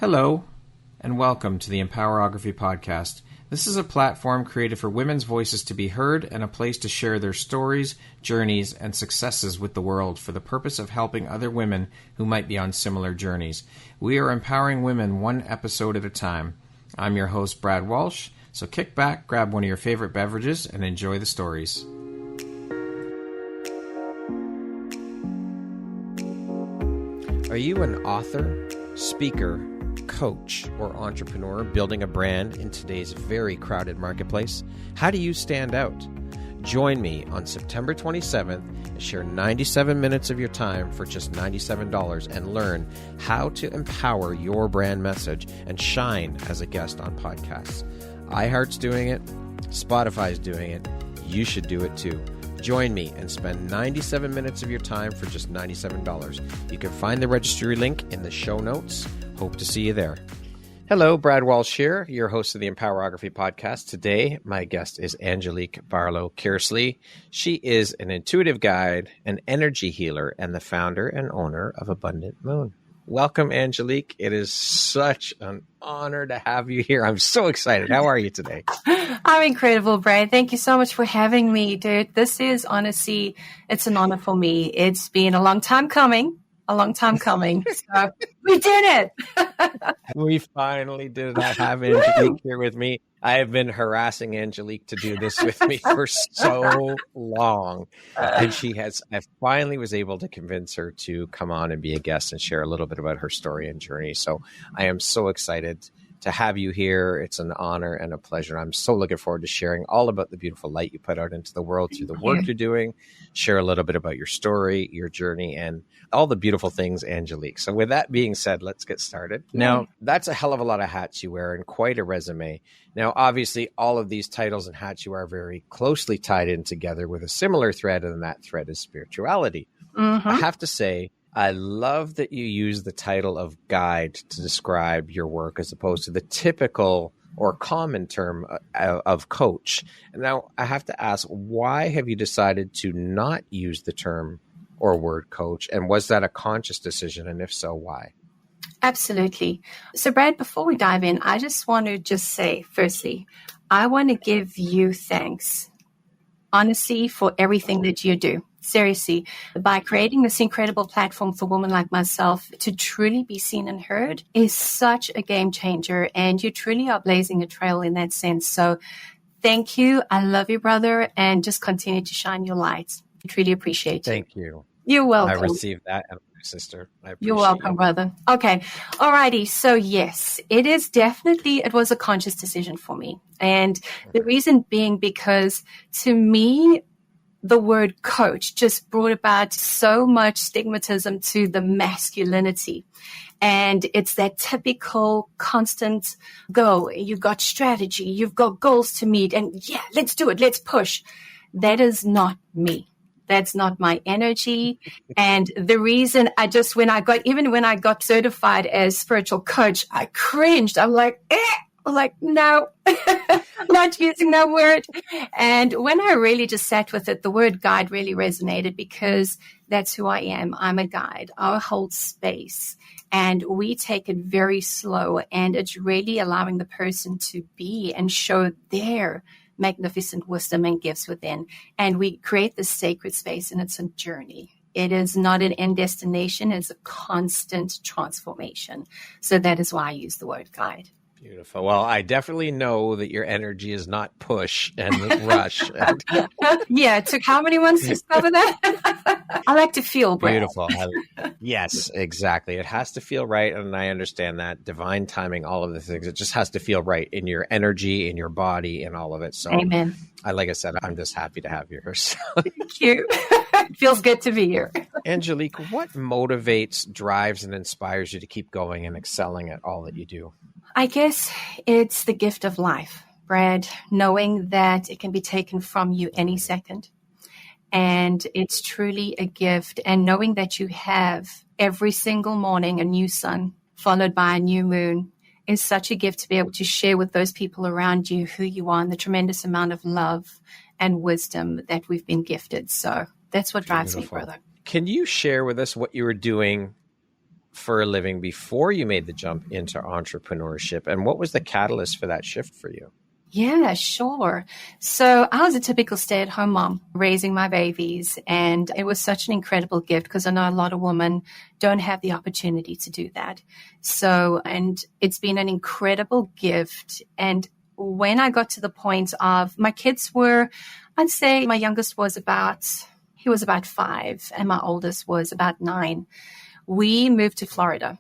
Hello, and welcome to the Empowerography Podcast. This is a platform created for women's voices to be heard and a place to share their stories, journeys, and successes with the world for the purpose of helping other women who might be on similar journeys. We are empowering women one episode at a time. I'm your host, Brad Walsh, so kick back, grab one of your favorite beverages, and enjoy the stories. Are you an author, speaker, coach, or entrepreneur building a brand in today's very crowded marketplace? How do you stand out? Join me on September 27th and share 97 minutes of your time for just $97 and learn how to empower your brand message and shine as a guest on podcasts. iHeart's doing it. Spotify's doing it. You should do it too. Join me and spend 97 minutes of your time for just $97. You can find the registry link in the show notes. Hope to see you there. Hello, Brad Walsh here, your host of the Empowerography Podcast. Today, my guest is Angelique Barlow-Kearsley. She is an intuitive guide, an energy healer, and the founder and owner of Abundant Moon. Welcome, Angelique. It is such an honor to have you here. I'm so excited. How are you today? I'm incredible, Brad. Thank you so much for having me, dude. This is honestly, it's an honor for me. It's been a long time coming. So we did it. We finally did it. I have Angelique here with me. I have been harassing Angelique to do this with me for so long. And I finally was able to convince her to come on and be a guest and share a little bit about her story and journey. So I am so excited to have you here. It's an honor and a pleasure. I'm so looking forward to sharing all about the beautiful light you put out into the world through the work you're doing, share a little bit about your story, your journey, and all the beautiful things, Angelique. So with that being said, let's get started. Now, that's a hell of a lot of hats you wear and quite a resume. Now, obviously, all of these titles and hats you are very closely tied in together with a similar thread, and that thread is spirituality. Mm-hmm. I have to say, I love that you use the title of guide to describe your work as opposed to the typical or common term of coach. And now I have to ask, why have you decided to not use the term or word coach? And was that a conscious decision? And if so, why? Absolutely. So, Brad, before we dive in, I just want to say, firstly, I want to give you thanks, honestly, for everything that you do. Seriously, by creating this incredible platform for women like myself to truly be seen and heard is such a game changer. And you truly are blazing a trail in that sense. So thank you. I love you, brother. And just continue to shine your light. I truly appreciate you. Thank you. You're welcome. I received that. And my sister, I appreciate You're welcome, brother. Okay. Alrighty. So yes, it was a conscious decision for me. And the reason being because to me, the word coach just brought about so much stigmatism to the masculinity. And it's that typical constant go. You've got strategy. You've got goals to meet. And yeah, let's do it. Let's push. That is not me. That's not my energy. And the reason when I got certified as spiritual coach, I cringed. I'm like, no, not using that word. And when I really just sat with it, the word guide really resonated because that's who I am. I'm a guide. I hold space and we take it very slow. And it's really allowing the person to be and show their magnificent wisdom and gifts within. And we create this sacred space, and it's a journey. It is not an end destination. It's a constant transformation. So that is why I use the word guide. Beautiful. Well, I definitely know that your energy is not push and rush. Yeah, it took how many months to discover that? I like to feel, Brad. Beautiful. Yes, exactly. It has to feel right. And I understand that. Divine timing, all of the things. It just has to feel right in your energy, in your body, and all of it. So, amen. Like I said, I'm just happy to have you here. So. Thank you. It feels good to be here. Angelique, what motivates, drives, and inspires you to keep going and excelling at all that you do? I guess it's the gift of life, Brad, knowing that it can be taken from you any second. And it's truly a gift. And knowing that you have every single morning a new sun followed by a new moon is such a gift to be able to share with those people around you who you are and the tremendous amount of love and wisdom that we've been gifted. So that's what drives me, brother. Can you share with us what you were doing for a living before you made the jump into entrepreneurship? And what was the catalyst for that shift for you? Yeah, sure. So I was a typical stay-at-home mom raising my babies, and it was such an incredible gift because I know a lot of women don't have the opportunity to do that. So, and it's been an incredible gift. And when I got to the point of my kids were, I'd say my youngest was he was about 5 and my oldest was about 9. We moved to Florida.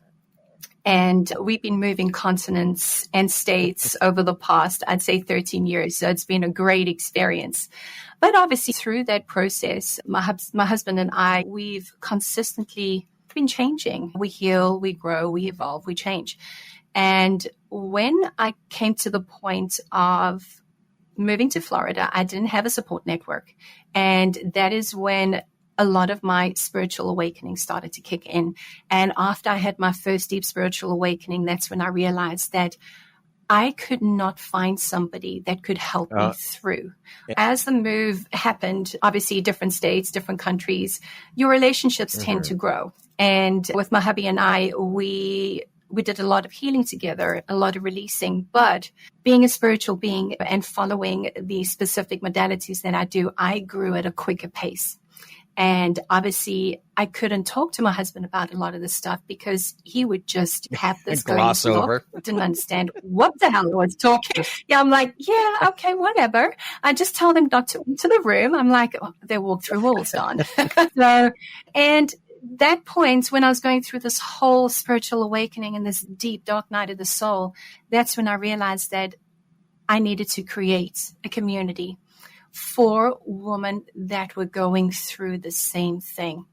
And we've been moving continents and states over the past, I'd say 13 years. So it's been a great experience. But obviously through that process, my husband and I, we've consistently been changing. We heal, we grow, we evolve, we change. And when I came to the point of moving to Florida, I didn't have a support network. And that is when a lot of my spiritual awakening started to kick in. And after I had my first deep spiritual awakening, that's when I realized that I could not find somebody that could help me through. As the move happened, obviously different states, different countries, your relationships tend to grow. And with my hubby and I, we did a lot of healing together, a lot of releasing, but being a spiritual being and following the specific modalities that I do, I grew at a quicker pace. And obviously, I couldn't talk to my husband about a lot of this stuff because he would just have this gloss over. Didn't understand what the hell I was talking. Yeah, I'm like, yeah, okay, whatever. I just told him not to enter the room. I'm like, oh, they walk through walls, Don. So, and that point when I was going through this whole spiritual awakening and this deep dark night of the soul, that's when I realized that I needed to create a community for women that were going through the same thing.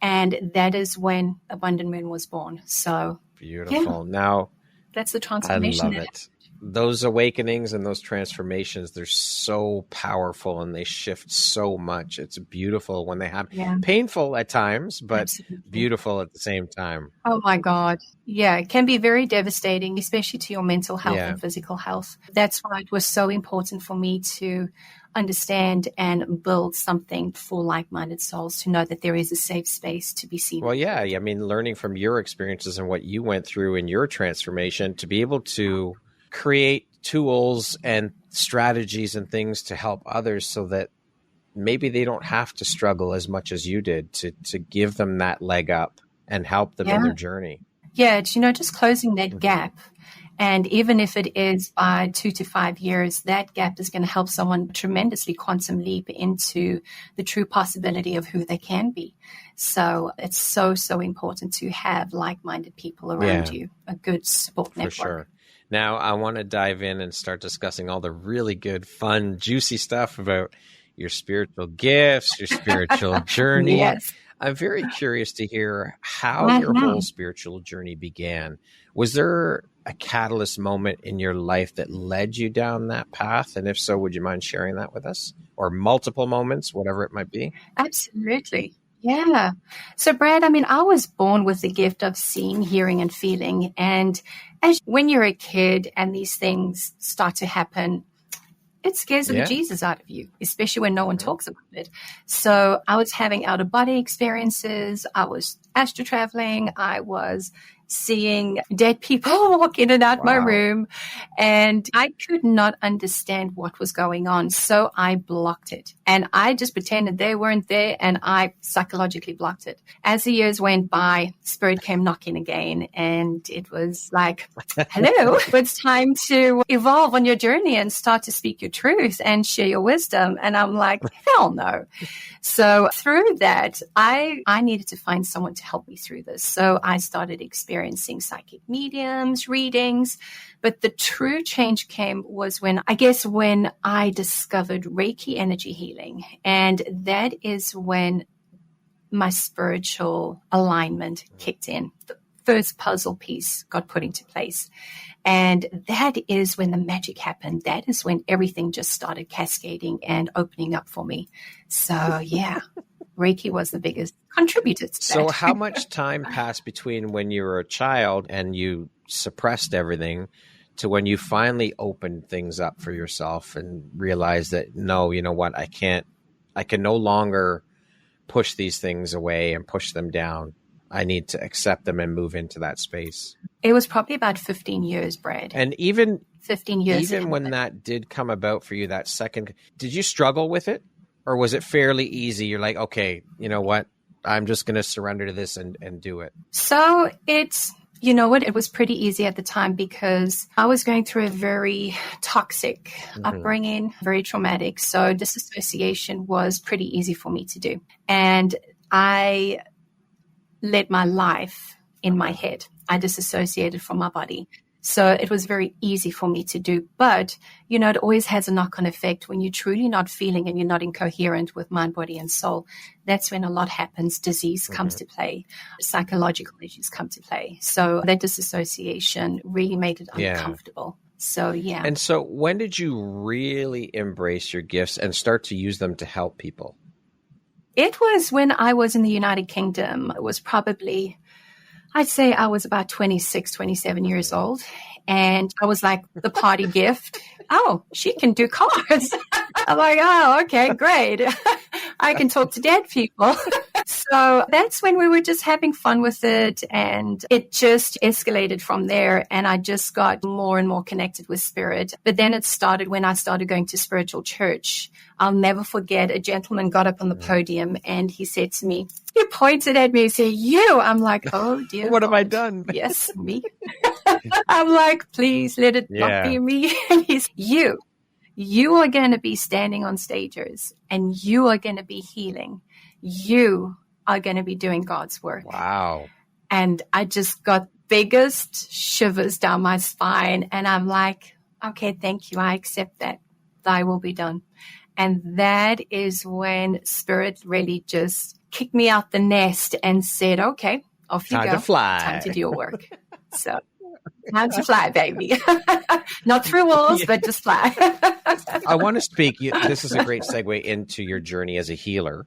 And that is when Abundant Moon was born. So beautiful. Yeah. Now, that's the transformation. I love it. Those awakenings and those transformations, they're so powerful and they shift so much. It's beautiful when they happen. Yeah. Painful at times, but absolutely beautiful at the same time. Oh my God. Yeah, it can be very devastating, especially to your mental health and physical health. That's why it was so important for me to understand and build something for like-minded souls to know that there is a safe space to be seen. Well, yeah. I mean, learning from your experiences and what you went through in your transformation to be able to create tools and strategies and things to help others so that maybe they don't have to struggle as much as you did to give them that leg up and help them in their journey. Yeah, it's, just closing that gap. And even if it is by 2 to 5 years, that gap is going to help someone tremendously quantum leap into the true possibility of who they can be. So it's so, so important to have like-minded people around you, a good support network. For sure. Now, I want to dive in and start discussing all the really good, fun, juicy stuff about your spiritual gifts, your spiritual journey. Yes. I'm very curious to hear how your whole spiritual journey began. Was there a catalyst moment in your life that led you down that path? And if so, would you mind sharing that with us? Or multiple moments, whatever it might be? Absolutely. Yeah. So, Brad, I was born with the gift of seeing, hearing, and feeling. And when you're a kid and these things start to happen, it scares the bejesus out of you, especially when no one talks about it. So I was having out-of-body experiences. I was astral traveling. I was seeing dead people walk in and out my room. And I could not understand what was going on. So I blocked it. And I just pretended they weren't there and I psychologically blocked it. As the years went by, Spirit came knocking again. And it was like, hello, it's time to evolve on your journey and start to speak your truth and share your wisdom. And I'm like, hell no. So through that, I needed to find someone to help me through this. So I started experiencing psychic mediums, readings. But the true change was when I discovered Reiki energy healing. And that is when my spiritual alignment kicked in. The first puzzle piece got put into place. And that is when the magic happened. That is when everything just started cascading and opening up for me. So, yeah, Reiki was the biggest contributor to that. So how much time passed between when you were a child and you suppressed everything to when you finally opened things up for yourself and realized that, no, you know what, I can no longer push these things away and push them down. I need to accept them and move into that space? It was probably about 15 years, Brad. And even 15 years. Even when that did come about for you, that second, did you struggle with it? Or was it fairly easy? You're like, okay, you know what? I'm just going to surrender to this and do it. So you know what? It was pretty easy at the time because I was going through a very toxic upbringing, very traumatic. So disassociation was pretty easy for me to do. And I led my life in my head. I disassociated from my body. So it was very easy for me to do. But, you know, it always has a knock-on effect when you're truly not feeling and you're not incoherent with mind, body, and soul. That's when a lot happens. Disease comes to play. Psychological issues come to play. So that disassociation really made it uncomfortable. So, yeah. And so when did you really embrace your gifts and start to use them to help people? It was when I was in the United Kingdom. It was probably, I'd say I was about 26, 27 years old. And I was like the party gift. Oh, she can do cards. I'm like, oh, okay, great. I can talk to dead people. So that's when we were just having fun with it. And it just escalated from there. And I just got more and more connected with spirit. But then it started when I started going to spiritual church. I'll never forget, a gentleman got up on the podium and he said to me, he pointed at me and said, you. I'm like, oh, dear. What have I done? Yes, me. I'm like, please let it not be me. And he's, you are going to be standing on stages and you are going to be healing. You are going to be doing God's work. Wow. And I just got biggest shivers down my spine. And I'm like, okay, thank you. I accept that. Thy will be done. And that is when spirit really just kicked me out the nest and said, okay, off you go. Time to fly. Time to do your work. So time to fly, baby. Not through walls, but just fly. I want to speak. This is a great segue into your journey as a healer.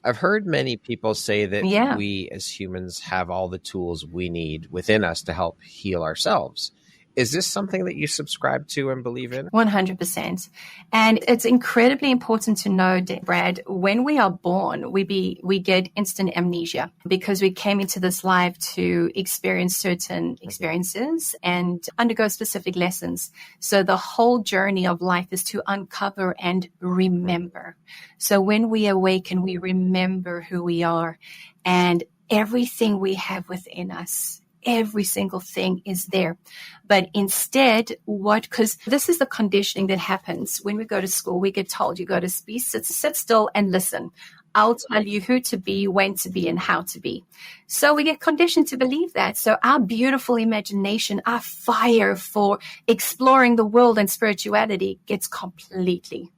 I've heard many people say that we as humans have all the tools we need within us to help heal ourselves. Is this something that you subscribe to and believe in? 100%. And it's incredibly important to know, Brad, when we are born, we get instant amnesia because we came into this life to experience certain experiences and undergo specific lessons. So the whole journey of life is to uncover and remember. So when we awaken, we remember who we are and everything we have within us. Every single thing is there. But instead, because this is the conditioning that happens when we go to school, we get told you go to sit still and listen. I'll tell you who to be, when to be, and how to be. So we get conditioned to believe that. So our beautiful imagination, our fire for exploring the world and spirituality gets completely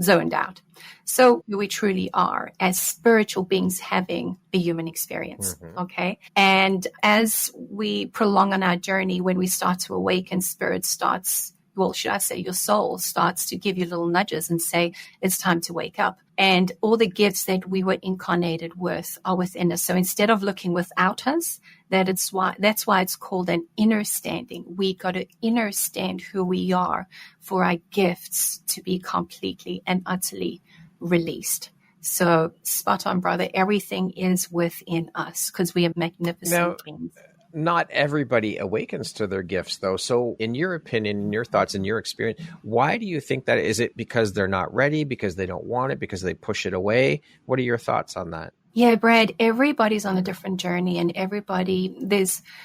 zoned out. So we truly are as spiritual beings having a human experience. Okay. And as we prolong on our journey, when we start to awaken, spirit starts, well, should I say your soul starts to give you little nudges and say, it's time to wake up. And all the gifts that we were incarnated with are within us. So instead of looking without us, that's why it's called an inner standing. We got to inner stand who we are for our gifts to be completely and utterly released. So spot on, brother. Everything is within us because we are magnificent beings. Not everybody awakens to their gifts, though. So in your opinion, in your thoughts, in your experience, why do you think that? Is it because they're not ready, because they don't want it, because they push it away? What are your thoughts on that? Yeah, Brad, everybody's on a different journey and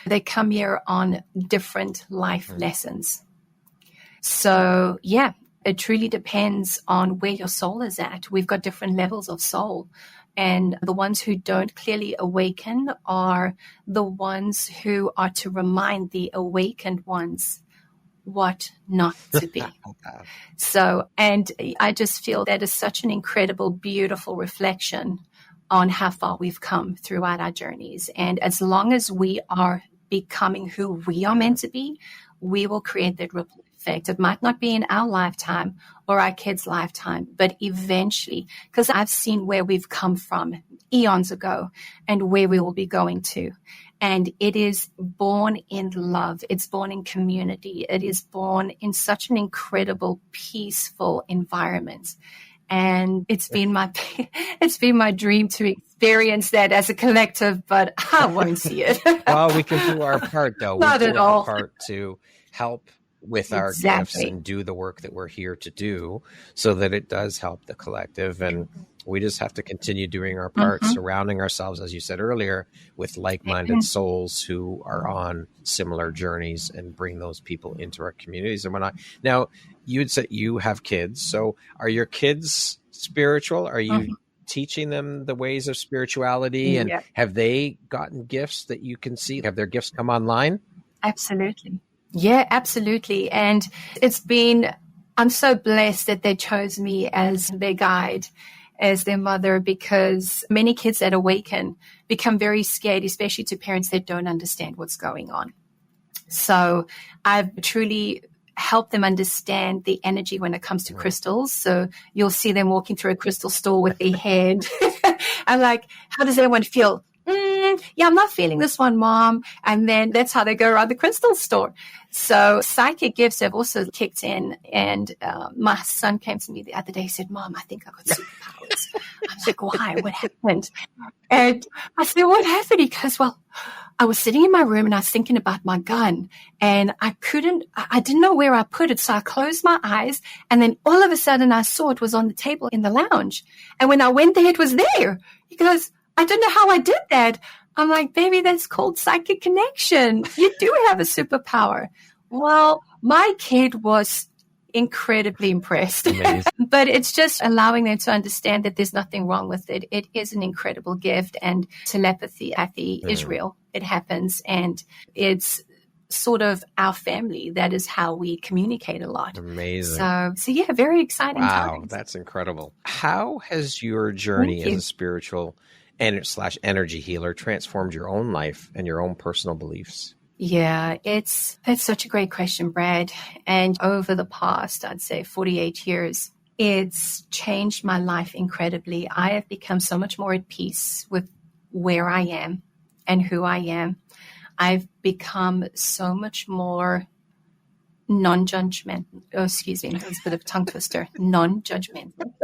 they come here on different life lessons. So yeah, it truly depends on where your soul is at. We've got different levels of soul. And the ones who don't clearly awaken are the ones who are to remind the awakened ones what not to be. So, and I just feel that is such an incredible, beautiful reflection on how far we've come throughout our journeys. And as long as we are becoming who we are meant to be, we will create that ripple effect. It might not be in our lifetime or our kids' lifetime, but eventually, because I've seen where we've come from eons ago and where we will be going to. And it is born in love. It's born in community. It is born in such an incredible, peaceful environment. And it's been my dream to experience that as a collective, but I won't see it. Well, we can do our part, though. Not we at do all. our part to help with our gifts and do the work that we're here to do so that it does help the collective. And we just have to continue doing our part, surrounding ourselves, as you said earlier, with like-minded souls who are on similar journeys and bring those people into our communities and whatnot. Now, you had said you have kids. So are your kids spiritual? Are you teaching them the ways of spirituality? And have they gotten gifts that you can see? Have their gifts come online? Absolutely. Yeah, absolutely. And I'm so blessed that they chose me as their guide, as their mother, because many kids that awaken become very scared, especially to parents that don't understand what's going on. So I've truly helped them understand the energy when it comes to crystals. So you'll see them walking through a crystal store with their head. I'm like, how does everyone feel? Yeah, I'm not feeling this one, Mom. And then that's how they go around the crystal store. So psychic gifts have also kicked in. And my son came to me the other day. He said, Mom, I think I got superpowers. I'm like, why? What happened? And I said, what happened? He goes, well, I was sitting in my room and I was thinking about my gun and I didn't know where I put it. So I closed my eyes and then all of a sudden I saw it was on the table in the lounge. And when I went there, it was there. He goes, I don't know how I did that. I'm like, baby, that's called psychic connection. You do have a superpower. Well, my kid was incredibly impressed. But it's just allowing them to understand that there's nothing wrong with it. It is an incredible gift, and telepathy is real. It happens, and it's sort of our family. That is how we communicate a lot. Amazing. So yeah, very exciting times. Wow, that's incredible. How has your journey as a spiritual and / energy healer transformed your own life and your own personal beliefs? Yeah, that's such a great question, Brad. And over the past, I'd say 48 years, it's changed my life incredibly. I have become so much more at peace with where I am and who I am. I've become so much more non-judgmental. Oh, excuse me, that was a bit of a tongue twister. Non-judgmental.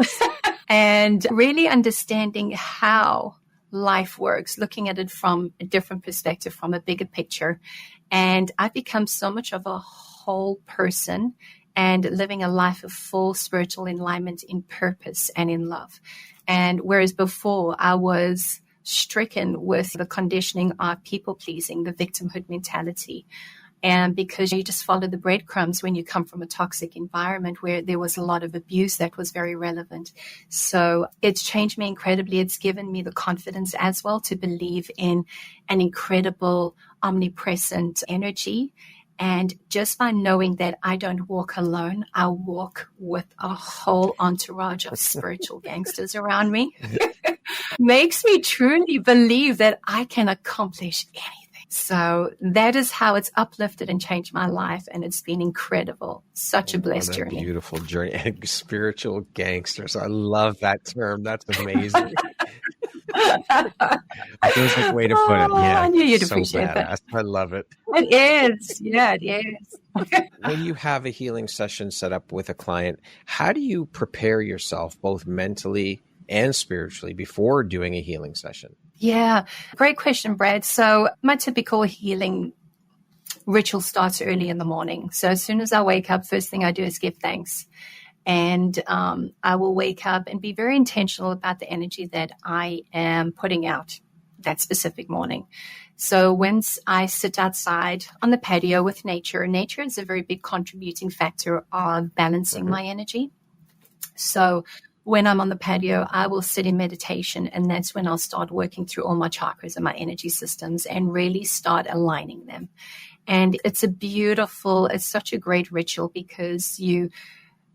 And really understanding how life works, looking at it from a different perspective, from a bigger picture. And I've become so much of a whole person and living a life of full spiritual alignment in purpose and in love. And whereas before I was stricken with the conditioning of people pleasing, the victimhood mentality, and because you just follow the breadcrumbs when you come from a toxic environment where there was a lot of abuse that was very relevant. So it's changed me incredibly. It's given me the confidence as well to believe in an incredible omnipresent energy. And just by knowing that I don't walk alone, I walk with a whole entourage of spiritual gangsters around me, makes me truly believe that I can accomplish anything. So that is how it's uplifted and changed my life. And it's been incredible. Such a blessed journey. Beautiful journey. And spiritual gangsters. I love that term. That's amazing. Feels like a way to put it. Yeah, I knew you'd so appreciate badass. that. I love it. It is. Yeah, it is. When you have a healing session set up with a client, how do you prepare yourself both mentally and spiritually before doing a healing session? Yeah, great question, Brad. So my typical healing ritual starts early in the morning. So as soon as I wake up, first thing I do is give thanks. And I will wake up and be very intentional about the energy that I am putting out that specific morning. So once I sit outside on the patio with nature is a very big contributing factor of balancing my energy. So when I'm on the patio, I will sit in meditation, and that's when I'll start working through all my chakras and my energy systems and really start aligning them. And it's such a great ritual because you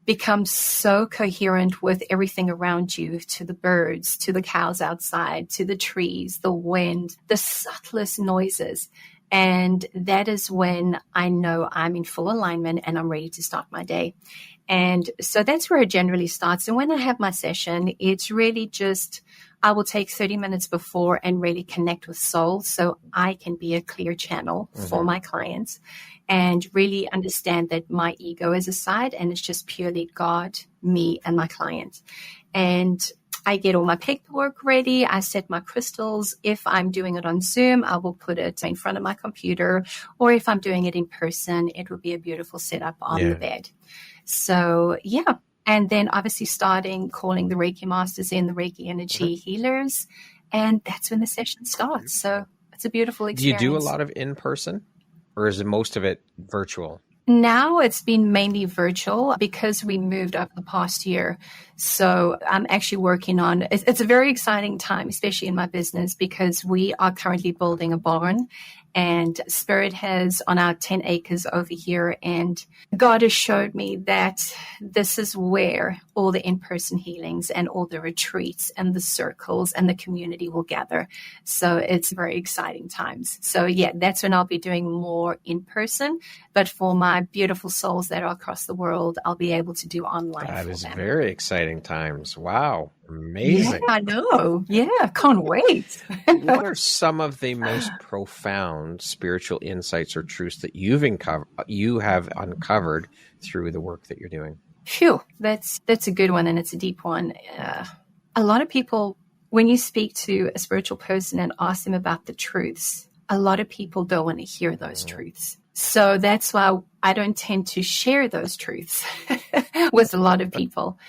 become so coherent with everything around you, to the birds, to the cows outside, to the trees, the wind, the subtlest noises. And that is when I know I'm in full alignment and I'm ready to start my day. And so that's where it generally starts. And when I have my session, it's really just, I will take 30 minutes before and really connect with soul so I can be a clear channel for my clients and really understand that my ego is aside and it's just purely God, me, and my client. and I get all my paperwork ready. I set my crystals. If I'm doing it on Zoom, I will put it in front of my computer. Or if I'm doing it in person, it will be a beautiful setup on the bed. So, yeah. And then obviously starting calling the Reiki masters in, the Reiki energy healers. And that's when the session starts. So it's a beautiful experience. Do you do a lot of in-person, or is most of it virtual? Now it's been mainly virtual because we moved over the past year. So I'm actually working on, it's a very exciting time, especially in my business, because we are currently building a barn, and Spirit has on our 10 acres over here. And God has showed me that this is where all the in-person healings and all the retreats and the circles and the community will gather. So it's very exciting times. So yeah, that's when I'll be doing more in person. But for my beautiful souls that are across the world, I'll be able to do online. That is very exciting times. Wow. Amazing. Yeah, I know. Yeah, can't wait. What are some of the most profound spiritual insights or truths that you have uncovered through the work that you're doing? Phew, that's a good one, and it's a deep one. A lot of people, when you speak to a spiritual person and ask them about the truths, a lot of people don't want to hear those truths. So that's why I don't tend to share those truths with a lot of people.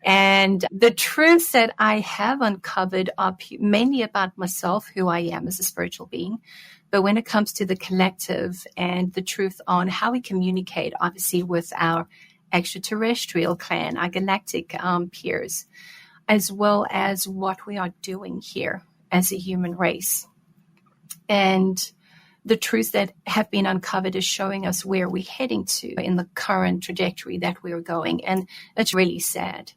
And the truths that I have uncovered are mainly about myself, who I am as a spiritual being. But when it comes to the collective and the truth on how we communicate, obviously, with our extraterrestrial clan, our galactic peers, as well as what we are doing here as a human race. And the truths that have been uncovered is showing us where we're heading to in the current trajectory that we're going. And it's really sad.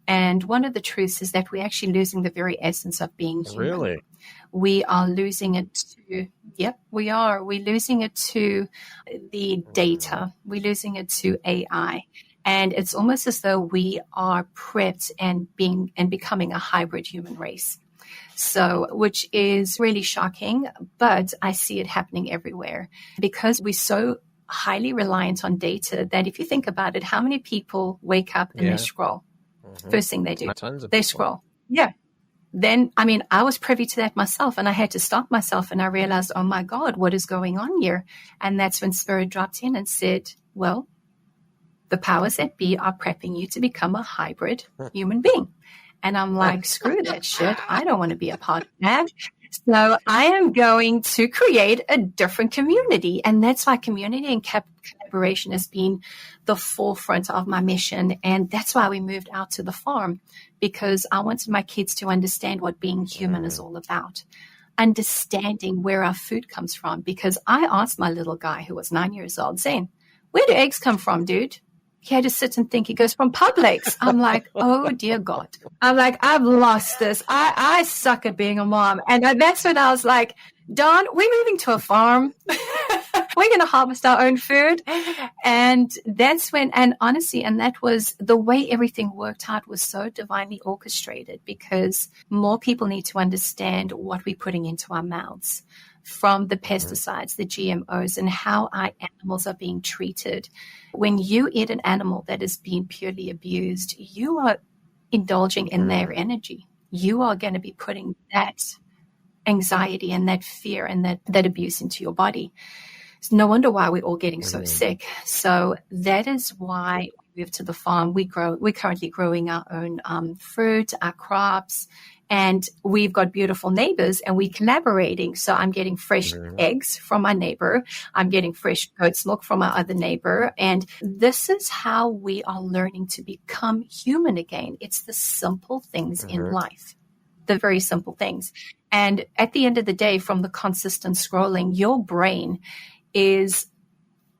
And one of the truths is that we're actually losing the very essence of being human. Really? We are losing it to, we are. We're losing it to the data. We're losing it to AI. And it's almost as though we are prepped and becoming a hybrid human race. So, which is really shocking, but I see it happening everywhere because we're so highly reliant on data that if you think about it, how many people wake up and they scroll? First thing they do, they scroll. Yeah. Then, I was privy to that myself, and I had to stop myself, and I realized, oh my God, what is going on here? And that's when Spirit dropped in and said, well, the powers that be are prepping you to become a hybrid human being. And I'm like, screw that shit. I don't want to be a part of that. So I am going to create a different community. And that's why community and collaboration has been the forefront of my mission. And that's why we moved out to the farm, because I wanted my kids to understand what being human is all about, understanding where our food comes from. Because I asked my little guy who was 9 years old, saying, where do eggs come from, dude? He had to sit and think. He goes, from Publix. I'm like, oh, dear God. I'm like, I've lost this. I suck at being a mom. And that's when I was like, Don, we're moving to a farm. We're going to harvest our own food. And that's when, and honestly, and that was the way everything worked out was so divinely orchestrated, because more people need to understand what we're putting into our mouths, from the pesticides, the GMOs, and how our animals are being treated. When you eat an animal that is being purely abused, you are indulging in their energy. You are going to be putting that anxiety and that fear and that abuse into your body. It's no wonder why we're all getting so sick. So that is why we moved to the farm. We're currently growing our own fruit, our crops, and we've got beautiful neighbors, and we're collaborating. So I'm getting fresh eggs from my neighbor. I'm getting fresh goat's milk from my other neighbor. And this is how we are learning to become human again. It's the simple things in life, the very simple things. And at the end of the day, from the consistent scrolling, your brain is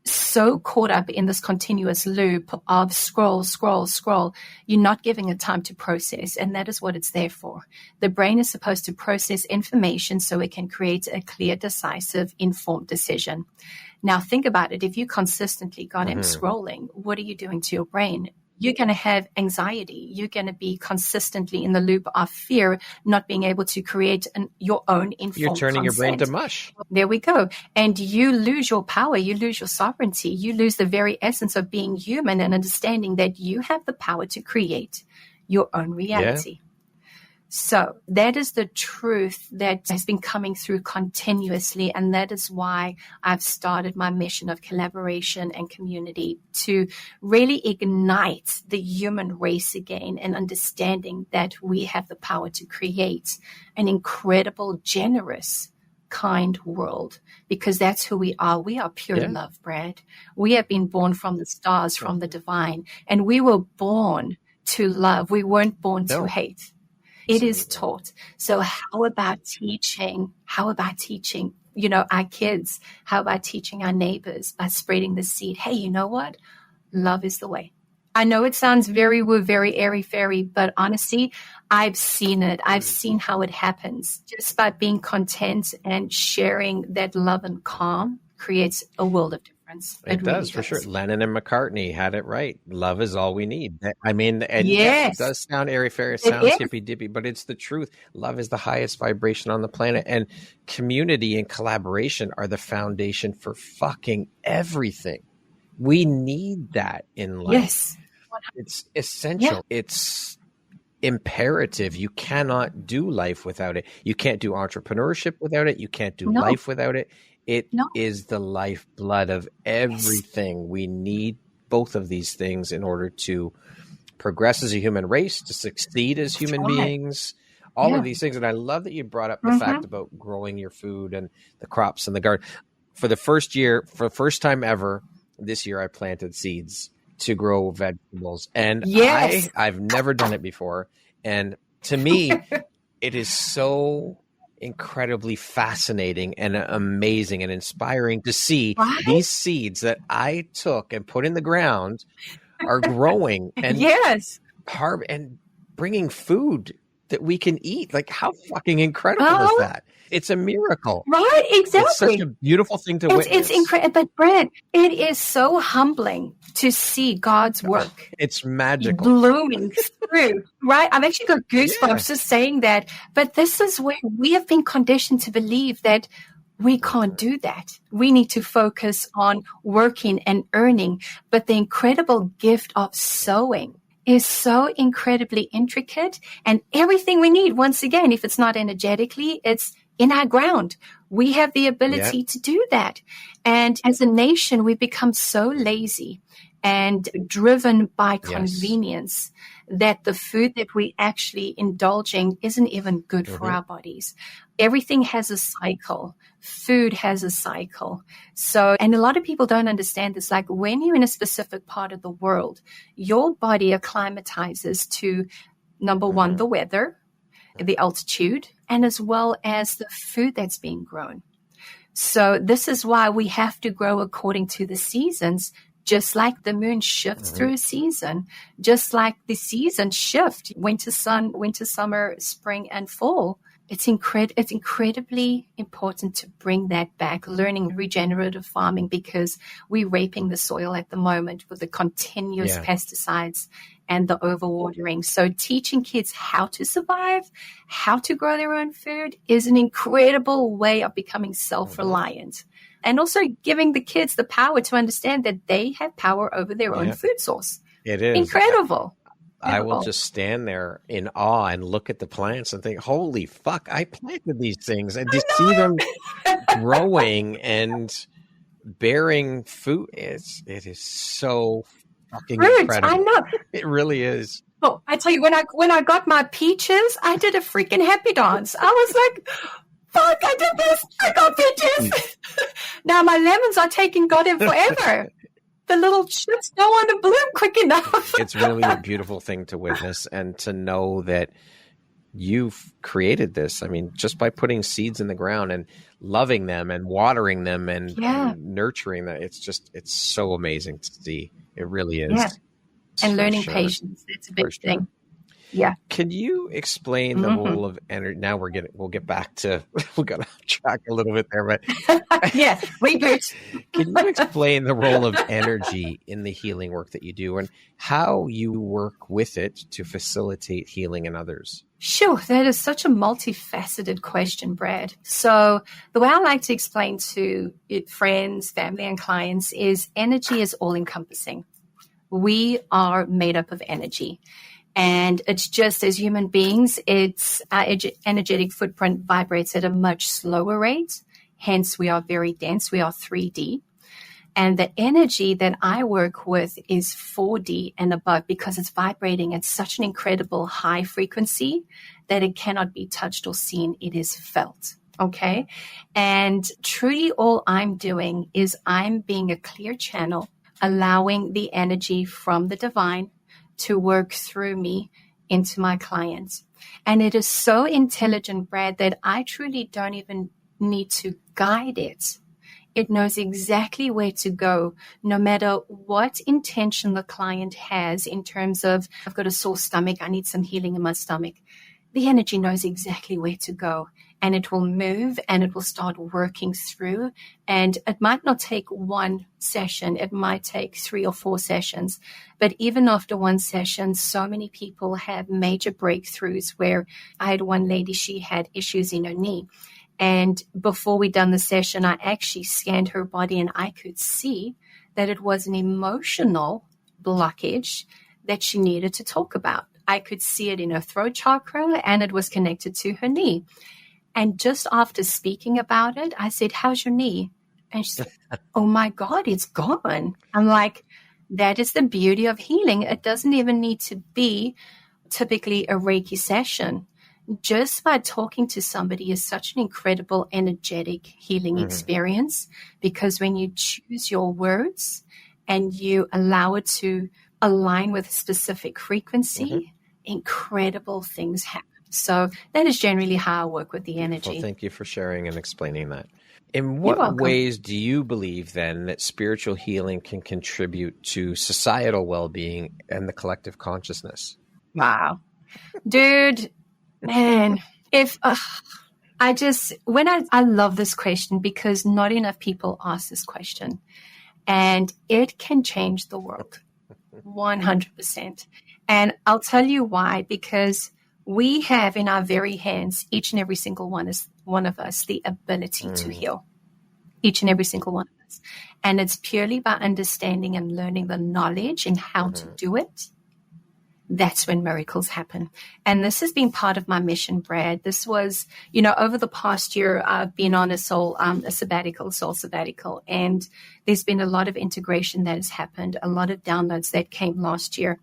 so caught up in this continuous loop of scroll, you're not giving it time to process. And that is what it's there for. The brain is supposed to process information so it can create a clear, decisive, informed decision. Now, think about it. If you consistently got him scrolling, what are you doing to your brain? You're going to have anxiety. You're going to be consistently in the loop of fear, not being able to create your own informed You're turning consent. your brain to mush. There we go. And you lose your power. You lose your sovereignty. You lose the very essence of being human and understanding that you have the power to create your own reality. So that is the truth that has been coming through continuously. And that is why I've started my mission of collaboration and community to really ignite the human race again and understanding that we have the power to create an incredible, generous, kind world, because that's who we are. We are pure love, Brad. We have been born from the stars, from the divine, and we were born to love. We weren't born to hate. It is taught. So how about teaching? Our kids? How about teaching our neighbors by spreading the seed? Hey, you know what? Love is the way. I know it sounds very woo, very airy-fairy, but honestly, I've seen it. I've seen how it happens. Just by being content and sharing that love and calm creates a world of difference. It does, for sure. Lennon and McCartney had it right. Love is all we need. I mean, and yes, it does sound airy-fairy. It sounds hippy-dippy, but it's the truth. Love is the highest vibration on the planet. And community and collaboration are the foundation for fucking everything. We need that in life. Yes. It's essential. Yeah. It's imperative. You cannot do life without it. You can't do entrepreneurship without it. You can't do life without it. It is the lifeblood of everything. Yes. We need both of these things in order to progress as a human race, to succeed as human beings, all of these things. And I love that you brought up the fact about growing your food and the crops in the garden. For the first time ever, this year I planted seeds to grow vegetables. And I've never done it before. And to me, it is so incredibly fascinating and amazing and inspiring to see these seeds that I took and put in the ground are growing and and bringing food that we can eat. Like, how fucking incredible is that? It's a miracle. Right, exactly. It's such a beautiful thing to witness. It's incredible. But Brad, it is so humbling to see God's work. It's magical. Blooming through, right? I've actually got goosebumps just saying that. But this is where we have been conditioned to believe that we can't do that. We need to focus on working and earning. But the incredible gift of sowing is so incredibly intricate, and everything we need, once again, if it's not energetically, it's in our ground. We have the ability to do that. And as a nation, we've become so lazy and driven by convenience that the food that we actually indulging isn't even good for our bodies. Everything has a cycle. Food has a cycle. So, and a lot of people don't understand this. Like, when you're in a specific part of the world, your body acclimatizes to, number one, the weather, the altitude, and as well as the food that's being grown. So this is why we have to grow according to the seasons, just like the moon shifts through a season, just like the seasons shift, winter, summer, spring, and fall. It's incredibly important to bring that back, learning regenerative farming, because we're raping the soil at the moment with the continuous pesticides and the overwatering. So teaching kids how to survive, how to grow their own food is an incredible way of becoming self-reliant. And also giving the kids the power to understand that they have power over their own food source. It is incredible. I will just stand there in awe and look at the plants and think, holy fuck, I planted these things. And to see them growing and bearing food, it is so fucking incredible. I know. It really is. Oh, I tell you, when I got my peaches, I did a freaking happy dance. I was like, fuck, I did this. I got peaches. Now my lemons are taking goddamn forever. The little shits don't want to bloom quick enough. It's really a beautiful thing to witness, and to know that you've created this. I mean, just by putting seeds in the ground and loving them and watering them and nurturing them, it's so amazing to see. It really is. Yeah. And learning patience. It's a big thing. Yeah. Can you explain the role of energy? Now we'll get back to, we got off track a little bit there, but reboot. Can you explain the role of energy in the healing work that you do, and how you work with it to facilitate healing in others? Sure. That is such a multifaceted question, Brad. So the way I like to explain to friends, family, and clients is energy is all encompassing. We are made up of energy. And it's just as human beings, our energetic footprint vibrates at a much slower rate. Hence, we are very dense. We are 3D. And the energy that I work with is 4D and above because it's vibrating at such an incredible high frequency that it cannot be touched or seen. It is felt. Okay. And truly all I'm doing is I'm being a clear channel, allowing the energy from the divine to work through me into my clients. And it is so intelligent, Brad, that I truly don't even need to guide it. It knows exactly where to go, no matter what intention the client has in terms of, I've got a sore stomach, I need some healing in my stomach. The energy knows exactly where to go, and it will move and it will start working through. And it might not take one session. It might take 3 or 4 sessions. But even after one session, so many people have major breakthroughs where I had one lady, she had issues in her knee. And before we done the session, I actually scanned her body and I could see that it was an emotional blockage that she needed to talk about. I could see it in her throat chakra and it was connected to her knee. And just after speaking about it, I said, how's your knee? And she said, oh my God, it's gone. I'm like, that is the beauty of healing. It doesn't even need to be typically a Reiki session. Just by talking to somebody is such an incredible energetic healing experience, because when you choose your words and you allow it to align with a specific frequency, incredible things happen. So that is generally how I work with the energy. Well, thank you for sharing and explaining that. In what ways do you believe then that spiritual healing can contribute to societal well-being and the collective consciousness? Wow. Dude, man, I love this question because not enough people ask this question, and it can change the world 100%. And I'll tell you why, because we have in our very hands, each and every single one of us, the ability to heal. Each and every single one of us. And it's purely by understanding and learning the knowledge and how to do it. That's when miracles happen. And this has been part of my mission, Brad. This was, over the past year, I've been on a soul sabbatical. And there's been a lot of integration that has happened, a lot of downloads that came last year.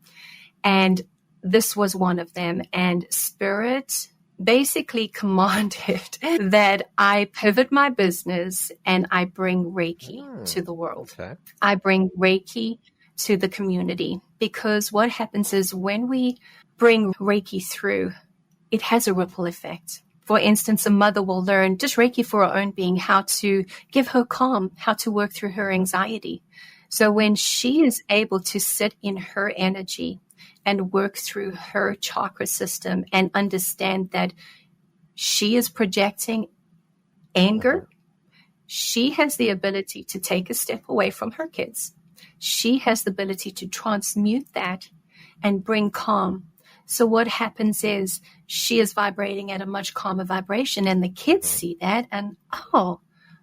And this was one of them. And Spirit basically commanded that I pivot my business and I bring Reiki to the world. Okay. I bring Reiki to the community, because what happens is when we bring Reiki through, it has a ripple effect. For instance, a mother will learn just Reiki for her own being, how to give her calm, how to work through her anxiety. So when she is able to sit in her energy and work through her chakra system and understand that she is projecting anger, she has the ability to take a step away from her kids. She has the ability to transmute that and bring calm. So what happens is she is vibrating at a much calmer vibration, and the kids see that and, oh,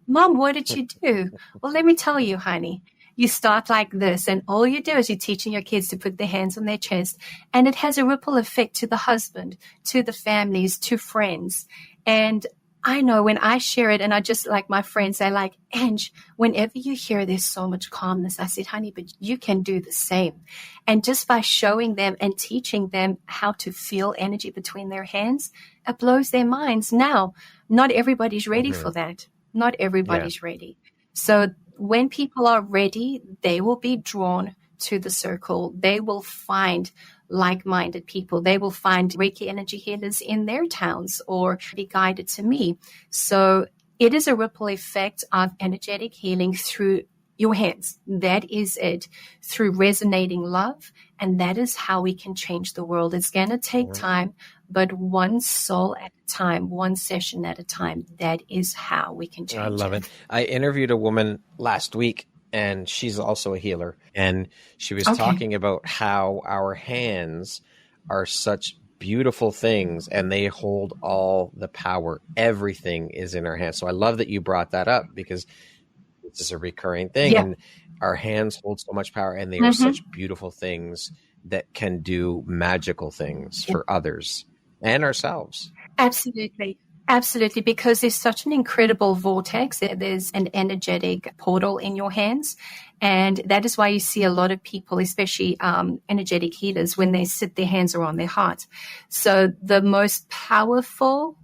Mom, what did you do? Well, let me tell you, honey. You start like this, and all you do is you're teaching your kids to put their hands on their chest, and it has a ripple effect to the husband, to the families, to friends. And I know when I share it, and I just like my friends, they're like, Ange, whenever you hear there's so much calmness, I said, honey, but you can do the same. And just by showing them and teaching them how to feel energy between their hands, it blows their minds. Now, not everybody's ready for that. Not everybody's ready. So when people are ready, they will be drawn to the circle. They will find like-minded people. They will find Reiki energy healers in their towns or be guided to me. So it is a ripple effect of energetic healing through your hands. That is it, through resonating love. And that is how we can change the world. It's going to take time, but one soul at a time, one session at a time. That is how we can change it. I love it. I interviewed a woman last week, and she's also a healer. And she was talking about how our hands are such beautiful things and they hold all the power. Everything is in our hands. So I love that you brought that up, because this is a recurring thing. And our hands hold so much power, and they are such beautiful things that can do magical things for others and ourselves. Absolutely. Absolutely, because there's such an incredible vortex. There's an energetic portal in your hands. And that is why you see a lot of people, especially energetic healers, when they sit, their hands are on their heart. So the most powerful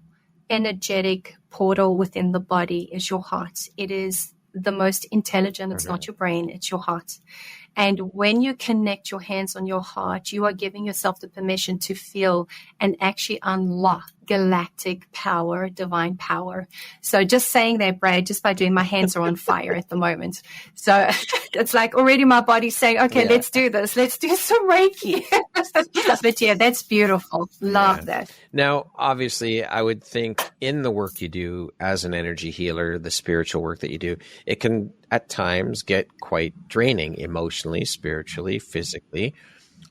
energetic portal within the body is your heart. It is the most intelligent. It's not your brain, it's your heart. And when you connect your hands on your heart, you are giving yourself the permission to feel and actually unlock galactic power, divine power. So just saying that, Brad, just by doing, my hands are on fire at the moment. So it's like already my body's saying, okay, let's do this. Let's do some Reiki. But yeah, that's beautiful. Love that. Now, obviously, I would think in the work you do as an energy healer, the spiritual work that you do, it can at times get quite draining emotionally, spiritually, physically.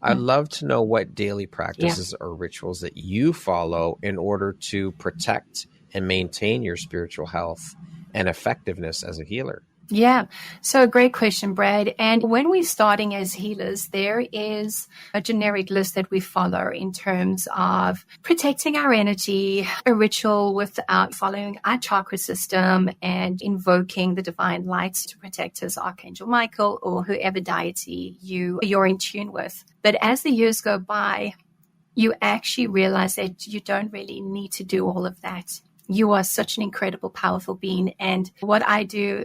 I'd love to know what daily practices or rituals that you follow in order to protect and maintain your spiritual health and effectiveness as a healer. Yeah. So great question, Brad. And when we're starting as healers, there is a generic list that we follow in terms of protecting our energy, a ritual with following our chakra system and invoking the divine lights to protect us, Archangel Michael or whoever deity you're in tune with. But as the years go by, you actually realize that you don't really need to do all of that. You are such an incredible, powerful being. And what I do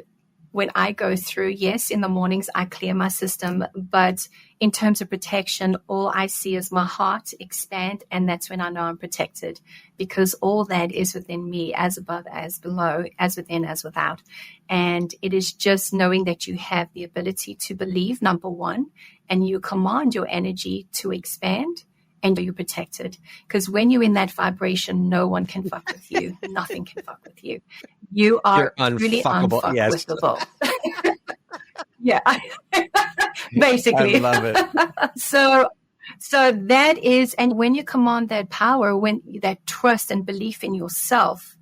when I go through, yes, in the mornings, I clear my system. But in terms of protection, all I see is my heart expand. And that's when I know I'm protected, because all that is within me, as above, as below, as within, as without. And it is just knowing that you have the ability to believe, number one, and you command your energy to expand. And you're protected, because when you're in that vibration, no one can fuck with you. Nothing can fuck with you. You're really unfuckable. Yeah, basically. I love it. So that is, and when you command that power, when that trust and belief in yourself,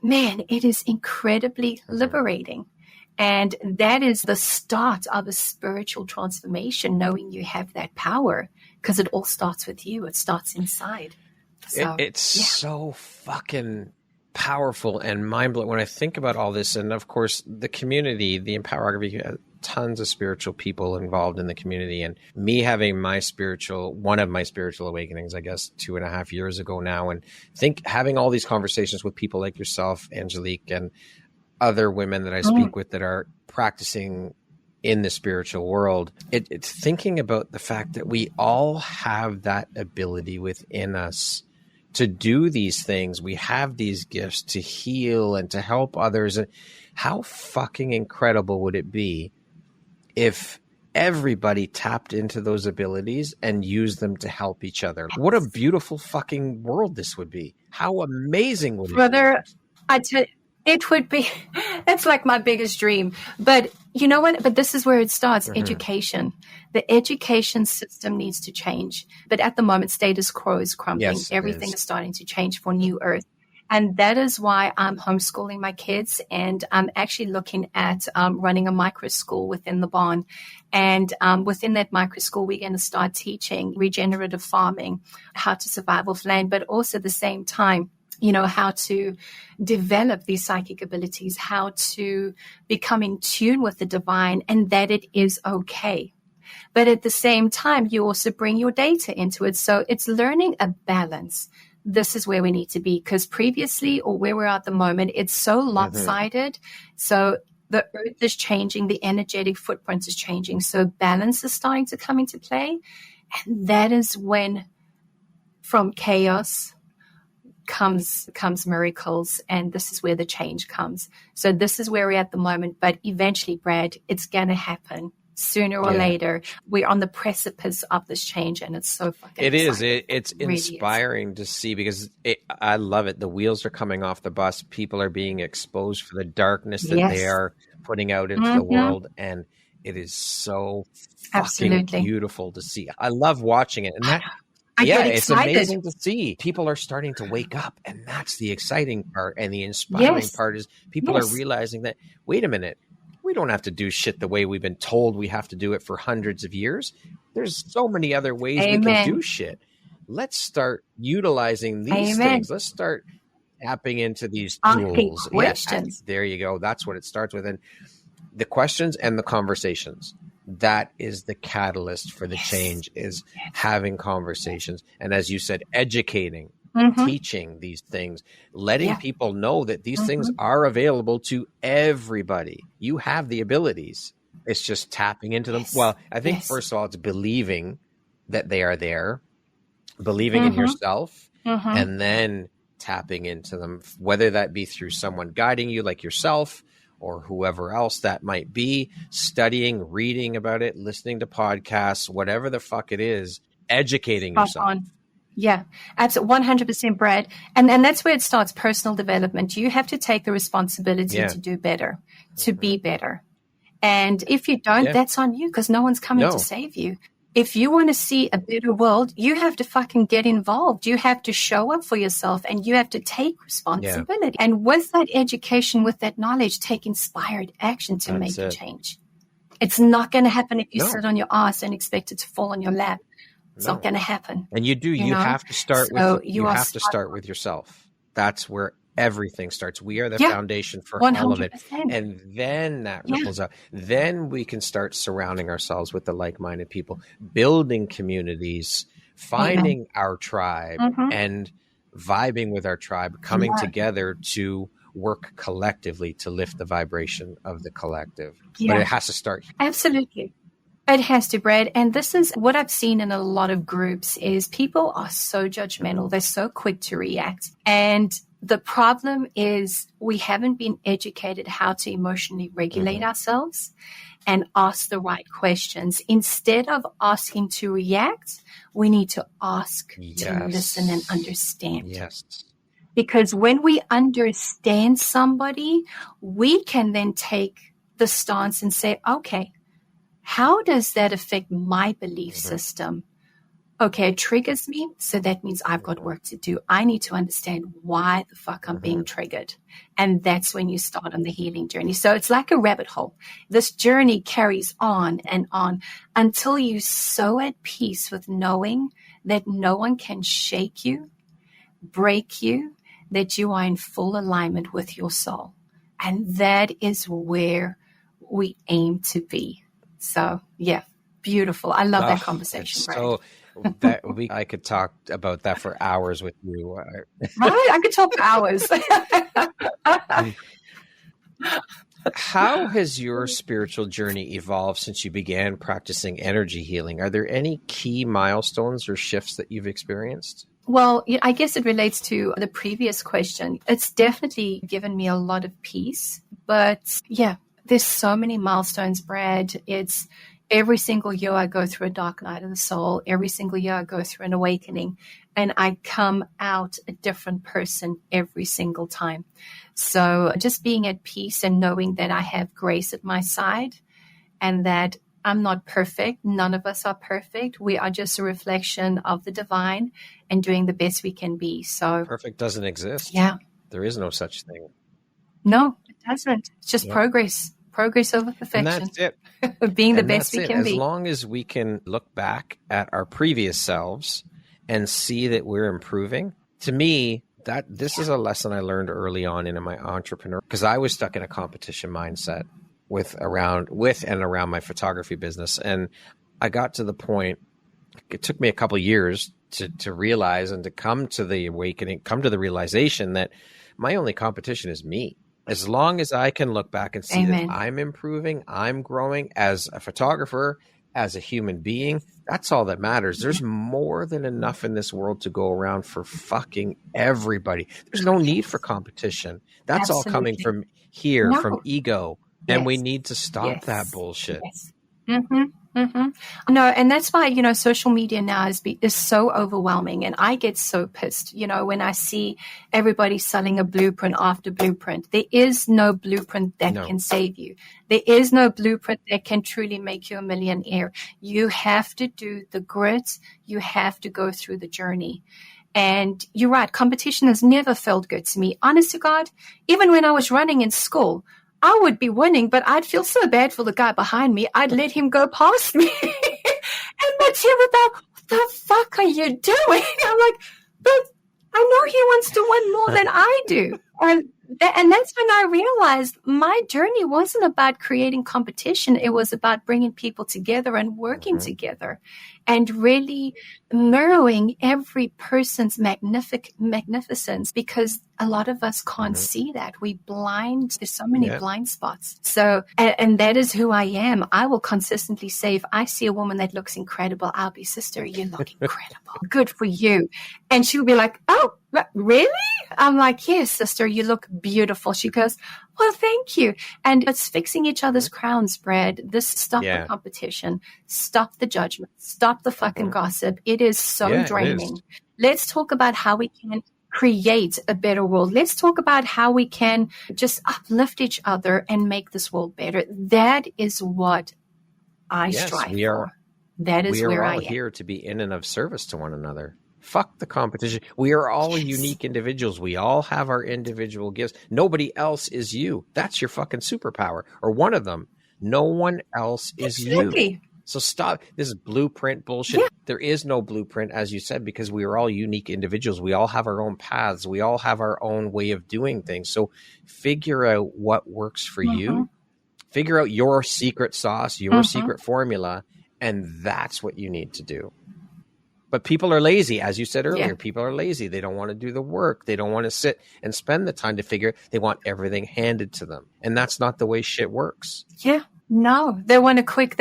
man, it is incredibly liberating. And that is the start of a spiritual transformation, knowing you have that power, because it all starts with you. It starts inside. So, it's so fucking powerful and mind-blowing when I think about all this. And of course, the community, the Empowerography, tons of spiritual people involved in the community. And me having one of my spiritual awakenings, I guess, 2.5 years ago now, and having all these conversations with people like yourself, Angelique, and other women that I speak with that are practicing in the spiritual world, it's thinking about the fact that we all have that ability within us to do these things. We have these gifts to heal and to help others. And how fucking incredible would it be if everybody tapped into those abilities and used them to help each other? What a beautiful fucking world this would be. How amazing would it be? Brother, I tell you, it would be, it's like my biggest dream. But you know what? But this is where it starts, education. The education system needs to change. But at the moment, status quo is crumbling. Yes, everything is starting to change for New Earth. And that is why I'm homeschooling my kids. And I'm actually looking at running a micro school within the barn. And within that micro school, we're going to start teaching regenerative farming, how to survive off land, but also at the same time, how to develop these psychic abilities, how to become in tune with the divine, and that it is okay. But at the same time, you also bring your data into it. So it's learning a balance. This is where we need to be, because previously, or where we're at the moment, it's so lopsided. So the earth is changing, the energetic footprint is changing. So balance is starting to come into play. And that is when from chaos comes miracles, and this is where the change comes. So this is where we're at the moment, but eventually, Brad, it's going to happen sooner or later. We're on the precipice of this change, and it's so fucking exciting. It's inspiring to see, because I love it. The wheels are coming off the bus. People are being exposed for the darkness that they are putting out into the world, and it is so fucking beautiful to see. I love watching it, and that it's amazing to see. People are starting to wake up, and that's the exciting part. And the inspiring part is people are realizing that, wait a minute, we don't have to do shit the way we've been told we have to do it for hundreds of years. There's so many other ways we can do shit. Let's start utilizing these things. Let's start tapping into these tools. Questions. There you go. That's what it starts with. And the questions and the conversations. That is the catalyst for the change, is having conversations. And as you said, educating, teaching these things, letting people know that these things are available to everybody. You have the abilities. It's just tapping into them. Well, I think first of all, it's believing that they are there, believing in yourself, and then tapping into them, whether that be through someone guiding you like yourself or whoever else that might be, studying, reading about it, listening to podcasts, whatever the fuck it is, educating yourself. Yeah, absolutely. 100%, Brad. And that's where it starts, personal development. You have to take the responsibility to do better, to be better. And if you don't, that's on you, because no one's coming to save you. If you want to see a better world, you have to fucking get involved. You have to show up for yourself, and you have to take responsibility. And with that education, with that knowledge, take inspired action to make a change. It's not going to happen if you sit on your ass and expect it to fall on your lap. It's not going to happen. And you have to start start with yourself. That's where everything starts. We are the foundation for 100%. All of it. And then that ripples out. Then we can start surrounding ourselves with the like-minded people, building communities, finding our tribe, and vibing with our tribe, coming together to work collectively to lift the vibration of the collective. But it has to start. Absolutely. It has to, Brad. And this is what I've seen in a lot of groups is people are so judgmental. They're so quick to react. And the problem is we haven't been educated how to emotionally regulate ourselves and ask the right questions. Instead of asking to react, we need to ask to listen and understand. Yes. Because when we understand somebody, we can then take the stance and say, okay, how does that affect my belief system? Okay, it triggers me, so that means I've got work to do. I need to understand why the fuck I'm being triggered. And that's when you start on the healing journey. So it's like a rabbit hole. This journey carries on and on until you're so at peace with knowing that no one can shake you, break you, that you are in full alignment with your soul. And that is where we aim to be. So, beautiful. I love that conversation. So I could talk about that for hours with you. Right? I could talk for hours. How has your spiritual journey evolved since you began practicing energy healing? Are there any key milestones or shifts that you've experienced? Well, I guess it relates to the previous question. It's definitely given me a lot of peace. But there's so many milestones, Brad. It's every single year I go through a dark night of the soul. Every single year I go through an awakening, and I come out a different person every single time. So just being at peace and knowing that I have grace at my side and that I'm not perfect. None of us are perfect. We are just a reflection of the divine and doing the best we can be. So perfect doesn't exist. Yeah. There is no such thing. No, it doesn't. It's just progress over perfection. And that's it. Being the best we can be. As long as we can look back at our previous selves and see that we're improving, to me, this is a lesson I learned early on in my entrepreneur, because I was stuck in a competition mindset with and around my photography business. And I got to the point, it took me a couple of years to realize and to come to the awakening, come to the realization that my only competition is me. As long as I can look back and see that I'm improving, I'm growing as a photographer, as a human being, that's all that matters. There's more than enough in this world to go around for fucking everybody. There's no need for competition. That's all coming from here, from ego. And we need to stop that bullshit. Yes. No, and that's why, social media now is so overwhelming, and I get so pissed, when I see everybody selling a blueprint after blueprint. There is no blueprint that can save you. There is no blueprint that can truly make you a millionaire. You have to do the grit. You have to go through the journey. And you're right. Competition has never felt good to me. Honest to God, even when I was running in school, I would be winning, but I'd feel so bad for the guy behind me. I'd let him go past me. And my team about, what the fuck are you doing? I'm like, but I know he wants to win more than I do. And that's when I realized my journey wasn't about creating competition. It was about bringing people together and working together and really mirroring every person's magnificence, because a lot of us can't see that. There's so many blind spots. So, and that is who I am. I will consistently say, if I see a woman that looks incredible, I'll be, sister, you look incredible. Good for you. And she'll be like, oh, really? I'm like, yes, sister, you look beautiful. She goes, well, thank you. And it's fixing each other's crowns, Brad. Stop the competition. Stop the judgment. Stop the fucking gossip. It is so draining. Let's talk about how we can create a better world. Let's talk about how we can just uplift each other and make this world better. That is what I strive for. That is where I am. We are all here to be in and of service to one another. Fuck the competition. We are all unique individuals. We all have our individual gifts. Nobody else is you. That's your fucking superpower, or one of them. No one else is you. So stop. This is blueprint bullshit. Yeah. There is no blueprint, as you said, because we are all unique individuals. We all have our own paths. We all have our own way of doing things. So figure out what works for you. Figure out your secret sauce, your secret formula, and that's what you need to do. But people are lazy, as you said earlier. People are lazy. They don't want to do the work. They don't want to sit and spend the time to figure it. They want everything handed to them. And that's not the way shit works. Yeah. No, they want a quick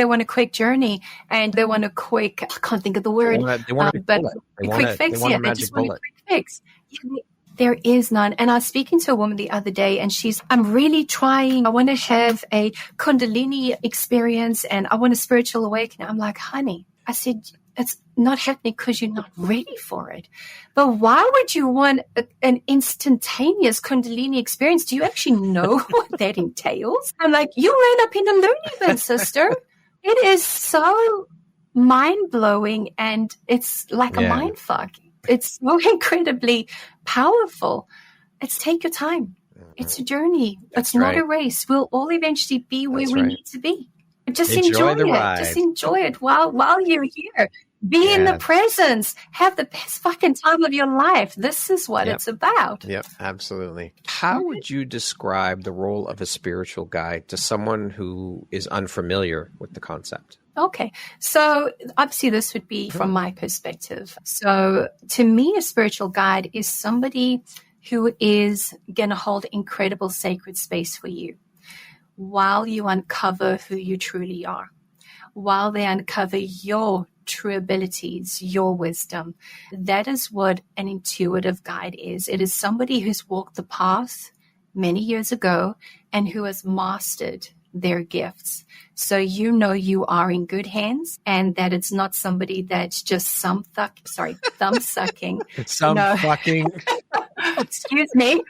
journey, and they want a quick, I can't think of the word, a quick fix. They just want a quick fix. Yeah, there is none. And I was speaking to a woman the other day, and I'm really trying. I want to have a Kundalini experience, and I want a spiritual awakening. I'm like, honey, I said, it's not happening because you're not ready for it. But why would you want an instantaneous Kundalini experience? Do you actually know what that entails? I'm like, you'll end up in a loony bin, sister. It is so mind-blowing, and it's like a mind fuck. It's so incredibly powerful. Take your time. It's a journey. It's not a race. We'll all eventually be where we need to be. Just enjoy it. Just enjoy it while you're here. Be in the presence. Have the best fucking time of your life. This is what it's about. Yep, absolutely. How would you describe the role of a spiritual guide to someone who is unfamiliar with the concept? Okay. So obviously this would be from my perspective. So to me, a spiritual guide is somebody who is going to hold incredible sacred space for you while you uncover who you truly are, while they uncover your true abilities, your wisdom. That is what an intuitive guide is. It is somebody who's walked the path many years ago and who has mastered their gifts. So you know you are in good hands, and that it's not somebody that's just thumb sucking. Fucking. Excuse me.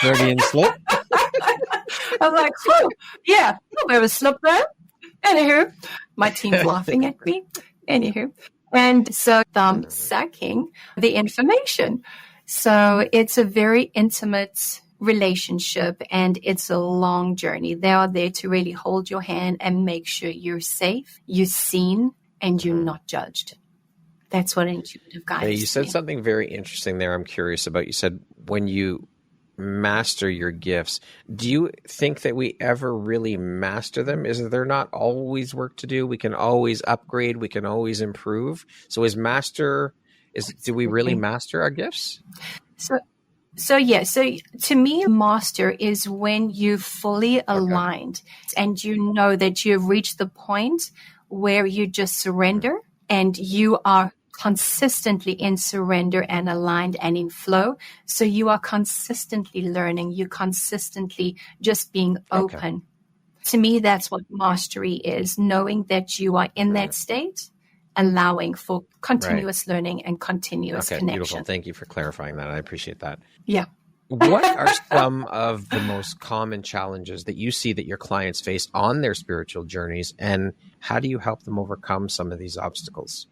Freudian slip. I'm like, yeah, there was a slip there. Anywho, my team's laughing at me. Anywho. And so thumb sucking the information. So it's a very intimate relationship, and it's a long journey. They are there to really hold your hand and make sure you're safe, you're seen, and you're not judged. That's what an intuitive guide is. You said something very interesting there I'm curious about. You said when you master your gifts, do you think that we ever really master them? Is there not always work to do? We can always upgrade. We can always improve. So do we really master our gifts? So to me, master is when you fully aligned and you know that you've reached the point where you just surrender and you are consistently in surrender and aligned and in flow. So you are consistently learning. You're consistently just being open. To me, that's what mastery is, knowing that you are in that state, allowing for continuous learning and continuous connection. Beautiful. Thank you for clarifying that. I appreciate that. Yeah. What are some of the most common challenges that you see that your clients face on their spiritual journeys, and how do you help them overcome some of these obstacles?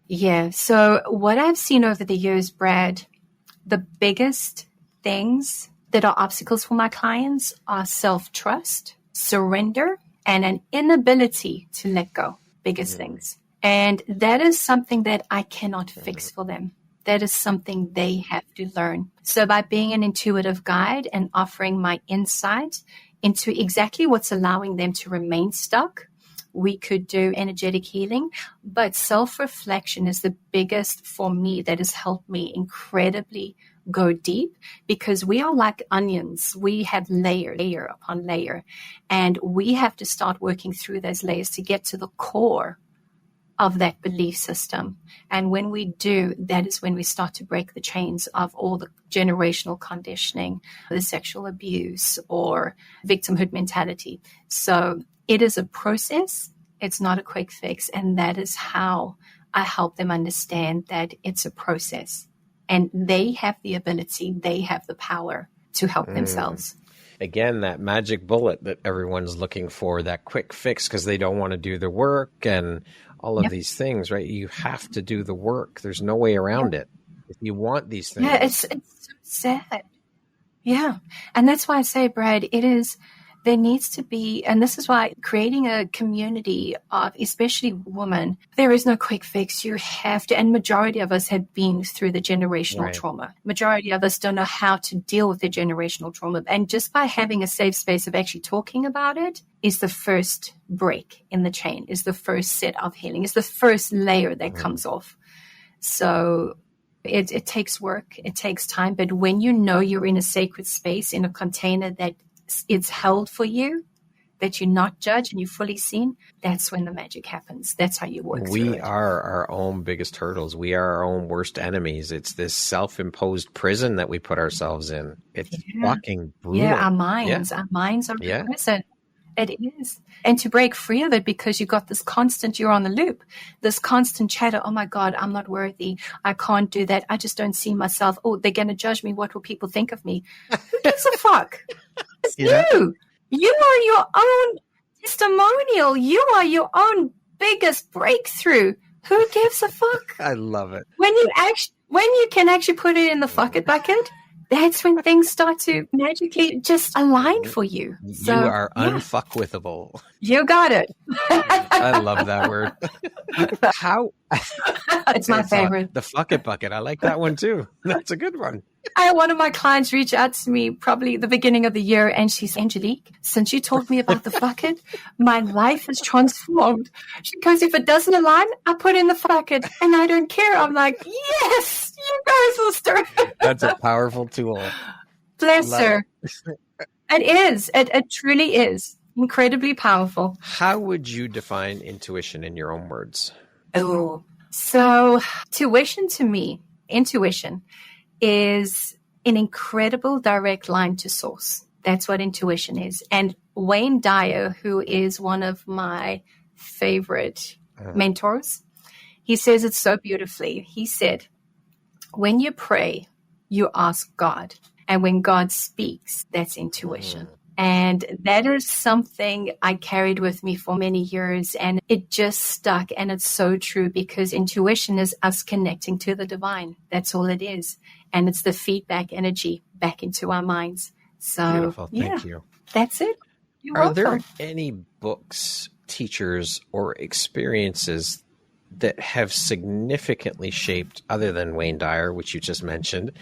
Yeah. So what I've seen over the years, Brad, the biggest things that are obstacles for my clients are self-trust, surrender, and an inability to let go. Biggest things. And that is something that I cannot fix for them. That is something they have to learn. So by being an intuitive guide and offering my insight into exactly what's allowing them to remain stuck, we could do energetic healing, but self-reflection is the biggest for me that has helped me incredibly go deep, because we are like onions. We have layer upon layer, and we have to start working through those layers to get to the core of that belief system. And when we do, that is when we start to break the chains of all the generational conditioning, the sexual abuse or victimhood mentality. So it is a process. It's not a quick fix. And that is how I help them understand that it's a process. And they have the ability, they have the power to help themselves. Again, that magic bullet that everyone's looking for, that quick fix because they don't want to do the work and all of these things, right? You have to do the work. There's no way around it. If you want these things. Yeah, it's so sad. Yeah. And that's why I say, Brad, there needs to be, and this is why creating a community of, especially women, there is no quick fix. You have to, and majority of us have been through the generational trauma. Majority of us don't know how to deal with the generational trauma. And just by having a safe space of actually talking about it is the first break in the chain, is the first set of healing, is the first layer that comes off. So it takes work, it takes time. But when you know you're in a sacred space, in a container that it's held for you, that you're not judged and you're fully seen, that's when the magic happens. That's how you work through it. We are our own biggest hurdles. We are our own worst enemies. It's this self-imposed prison that we put ourselves in. It's fucking brutal. Yeah, our minds are the prison. It is. And to break free of it, because you got this constant, you're on the loop, this constant chatter, oh my God, I'm not worthy. I can't do that. I just don't see myself. Oh, they're going to judge me. What will people think of me? Who gives a fuck? It's you. You are your own testimonial. You are your own biggest breakthrough. Who gives a fuck? I love it. When you can actually put it in the fuck it bucket, that's when things start to magically just align for you. So, you are unfuckwithable. You got it. I love that word. How? It's my favorite. The fuck it bucket. I like that one too. That's a good one. I had one of my clients reach out to me probably the beginning of the year, and she said, Angelique, since you told me about the bucket, my life is transformed. She goes, if it doesn't align, I put in the bucket and I don't care. I'm like, yes, you go, sister. That's a powerful tool. Bless her. It is. It truly is incredibly powerful. How would you define intuition in your own words? Oh, so intuition is an incredible direct line to source. That's what intuition is. And Wayne Dyer, who is one of my favorite mentors, he says it so beautifully. He said, when you pray, you ask God. And when God speaks, that's intuition. And that is something I carried with me for many years, and it just stuck. And it's so true, because intuition is us connecting to the divine. That's all it is. And it's the feedback energy back into our minds. So, beautiful. Thank you. That's it. You're welcome. There any books, teachers, or experiences that have significantly shaped, other than Wayne Dyer, which you just mentioned,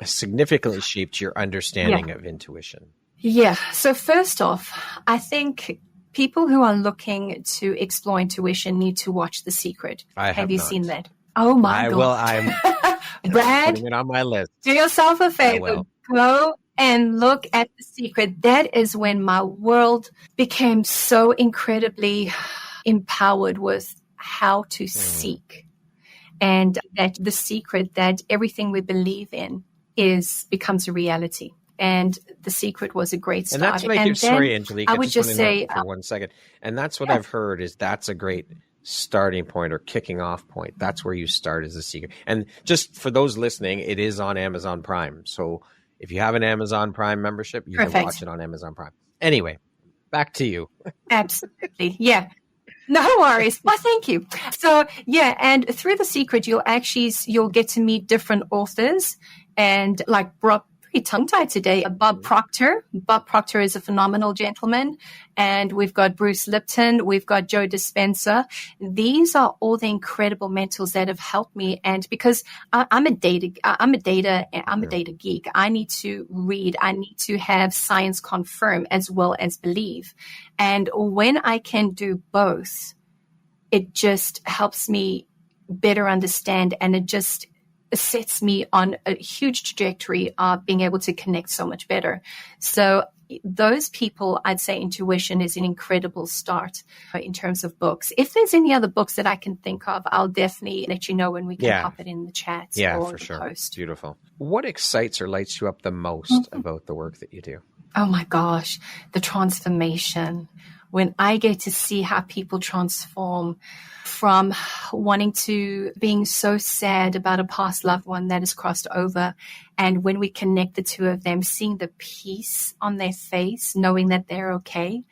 significantly shaped your understanding of intuition? Yeah. So first off, I think people who are looking to explore intuition need to watch The Secret. Have you seen that? Oh my God. Well, I'm Brad, putting it on my list. Do yourself a favor. Go and look at The Secret. That is when my world became so incredibly empowered with how to seek. And that The Secret, that everything we believe in becomes a reality. And The Secret was a great start. And that's what I hear. Sorry, Angelique. I would just say for 1 second. And that's what I've heard is that's a great starting point or kicking off point. That's where you start as The Secret. And just for those listening, it is on Amazon Prime. So if you have an Amazon Prime membership, you can watch it on Amazon Prime. Anyway, back to you. Absolutely. Yeah. No worries. Well, thank you. So, yeah, and through The Secret, you'll get to meet different authors, and like very tongue-tied today. Bob Proctor. Bob Proctor is a phenomenal gentleman. And we've got Bruce Lipton. We've got Joe Dispenza. These are all the incredible mentors that have helped me. And because I'm a data geek. I need to read. I need to have science confirm as well as believe. And when I can do both, it just helps me better understand, and it just sets me on a huge trajectory of being able to connect so much better. So those people, I'd say intuition is an incredible start in terms of books. If there's any other books that I can think of, I'll definitely let you know when we can pop it in the chat or for the sure. post. Beautiful. What excites or lights you up the most about the work that you do? Oh my gosh, the transformation. When I get to see how people transform from wanting to being so sad about a past loved one that has crossed over. And when we connect the two of them, seeing the peace on their face, knowing that they're okay.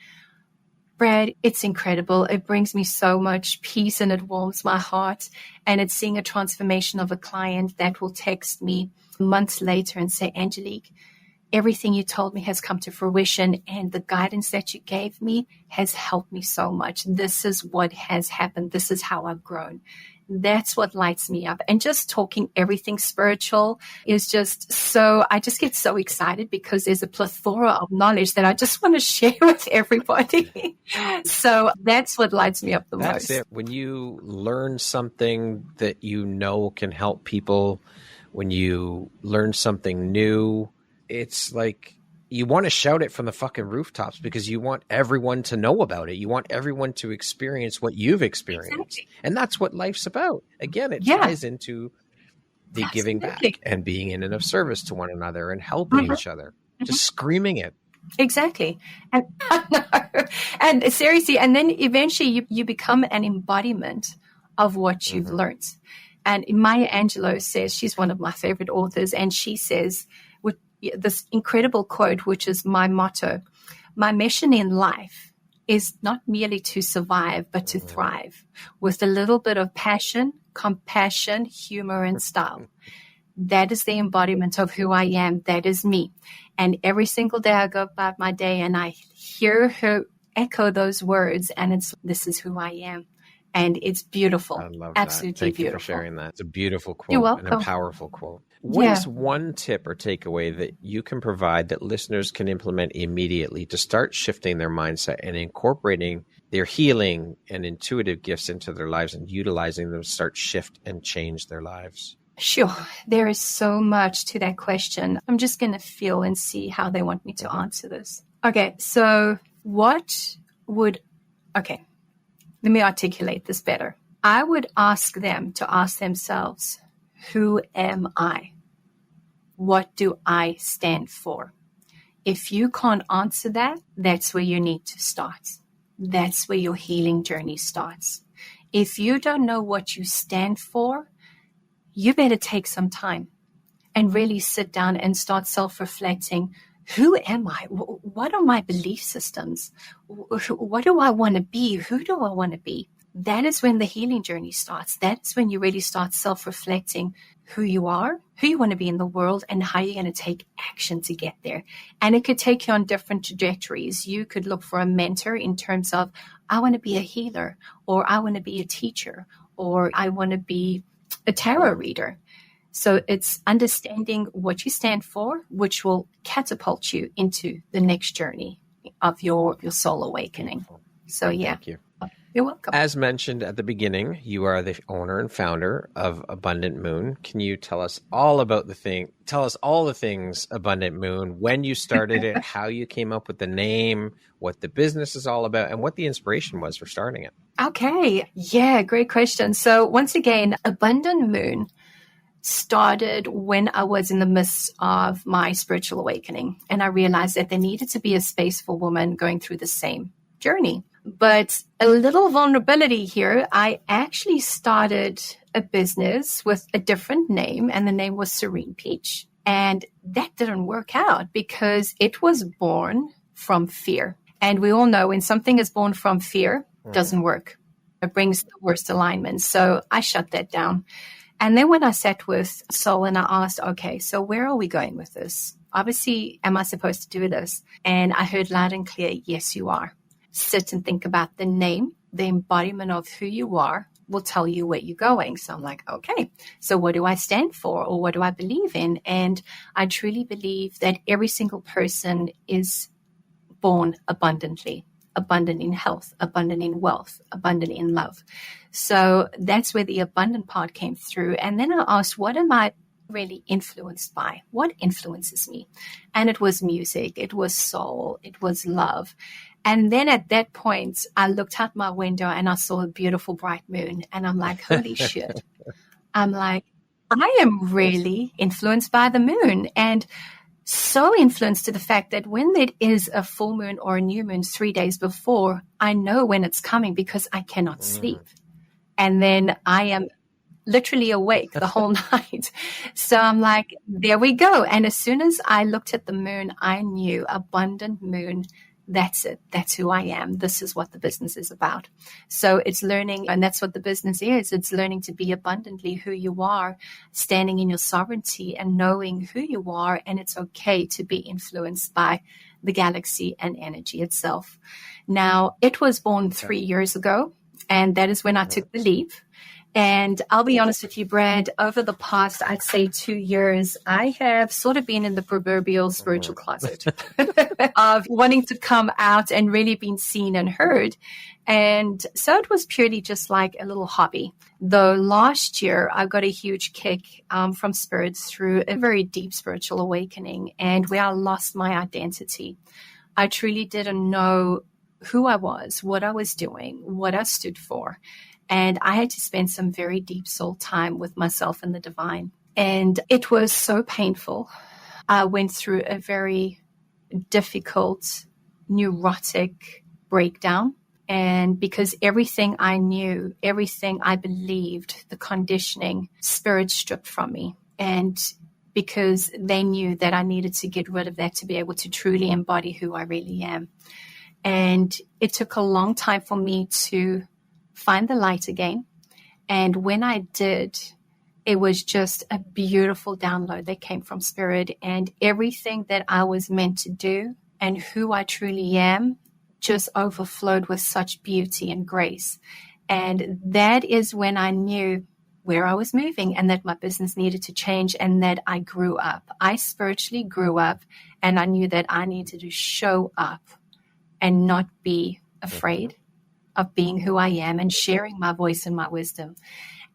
Brad, it's incredible. It brings me so much peace and it warms my heart. And it's seeing a transformation of a client that will text me months later and say, Angelique, everything you told me has come to fruition, and the guidance that you gave me has helped me so much. This is what has happened. This is how I've grown. That's what lights me up. And just talking everything spiritual is just so, I just get so excited because there's a plethora of knowledge that I just want to share with everybody. So that's what lights me up the most. That's it. When you learn something that you know can help people, when you learn something new, it's like you want to shout it from the fucking rooftops because you want everyone to know about it. You want everyone to experience what you've experienced. Exactly. And that's what life's about. Again, it ties into the giving back and being in and of service to one another and helping each other, just screaming it. Exactly. And seriously, and then eventually you become an embodiment of what you've learned. And Maya Angelou says, she's one of my favorite authors, and she says, this incredible quote, which is my motto: my mission in life is not merely to survive, but to thrive with a little bit of passion, compassion, humor, and style. That is the embodiment of who I am. That is me. And every single day I go about my day and I hear her echo those words, and this is who I am. And it's beautiful. I love that. Absolutely Thank beautiful. You for sharing that. It's a beautiful quote. You're welcome. And a powerful quote. What is one tip or takeaway that you can provide that listeners can implement immediately to start shifting their mindset and incorporating their healing and intuitive gifts into their lives and utilizing them to start shift and change their lives? Sure. There is so much to that question. I'm just going to feel and see how they want me to answer this. Okay. So let me articulate this better. I would ask them to ask themselves, who am I? What do I stand for? If you can't answer that, that's where you need to start. That's where your healing journey starts. If you don't know what you stand for, you better take some time and really sit down and start self-reflecting. Who am I? What are my belief systems? What do I want to be? Who do I want to be? That is when the healing journey starts. That's when you really start self-reflecting who you are, who you want to be in the world, and how you're going to take action to get there. And it could take you on different trajectories. You could look for a mentor in terms of, I want to be a healer, or I want to be a teacher, or I want to be a tarot reader. So it's understanding what you stand for, which will catapult you into the next journey of your soul awakening. So Thank you. You're welcome. As mentioned at the beginning, you are the owner and founder of Abundant Moon. Can you tell us all about tell us all the things Abundant Moon, when you started it, how you came up with the name, what the business is all about, and what the inspiration was for starting it? Okay. Yeah, great question. So once again, Abundant Moon started when I was in the midst of my spiritual awakening. And I realized that there needed to be a space for women going through the same journey. But a little vulnerability here, I actually started a business with a different name, and the name was Serene Peach. And that didn't work out because it was born from fear. And we all know when something is born from fear, it doesn't work. It brings the worst alignment. So I shut that down. And then when I sat with Soul and I asked, okay, so where are we going with this? Obviously, am I supposed to do this? And I heard loud and clear, yes, you are. Sit and think about the name, the embodiment of who you are will tell you where you're going. So I'm like, okay, so what do I stand for, or what do I believe in? And I truly believe that every single person is born abundantly, abundant in health, abundant in wealth, abundant in love. So that's where the abundant part came through. And then I asked, what am I really influenced by? What influences me? And it was music, it was soul, it was love. And then at that point, I looked out my window and I saw a beautiful bright moon. And I'm like, holy shit. I'm like, I am really influenced by the moon. And so influenced to the fact that when there is a full moon or a new moon 3 days before, I know when it's coming because I cannot sleep. And then I am literally awake the whole night. So I'm like, there we go. And as soon as I looked at the moon, I knew abundant moon. That's it. That's who I am. This is what the business is about. So it's learning, and that's what the business is. It's learning to be abundantly who you are, standing in your sovereignty and knowing who you are. And it's okay to be influenced by the galaxy and energy itself. Now, it was born 3 years ago, and that is when I took the leap. And I'll be honest with you, Brad, over the past, I'd say 2 years, I have sort of been in the proverbial spiritual closet of wanting to come out and really being seen and heard. And so it was purely just like a little hobby. Though last year, I got a huge kick from Spirit through a very deep spiritual awakening, and where I lost my identity. I truly didn't know who I was, what I was doing, what I stood for. And I had to spend some very deep soul time with myself and the divine. And it was so painful. I went through a very difficult, neurotic breakdown. And because everything I knew, everything I believed, the conditioning, Spirit stripped from me. And because they knew that I needed to get rid of that to be able to truly embody who I really am. And it took a long time for me to find the light again. And when I did, it was just a beautiful download that came from Spirit, and everything that I was meant to do and who I truly am just overflowed with such beauty and grace. And that is when I knew where I was moving and that my business needed to change and that I grew up. I spiritually grew up, and I knew that I needed to show up and not be afraid of being who I am and sharing my voice and my wisdom.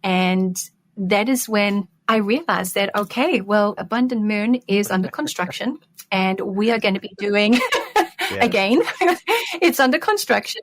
And that is when I realized that, okay, well, Abundant Moon is under construction, and we are going to be doing, again, it's under construction,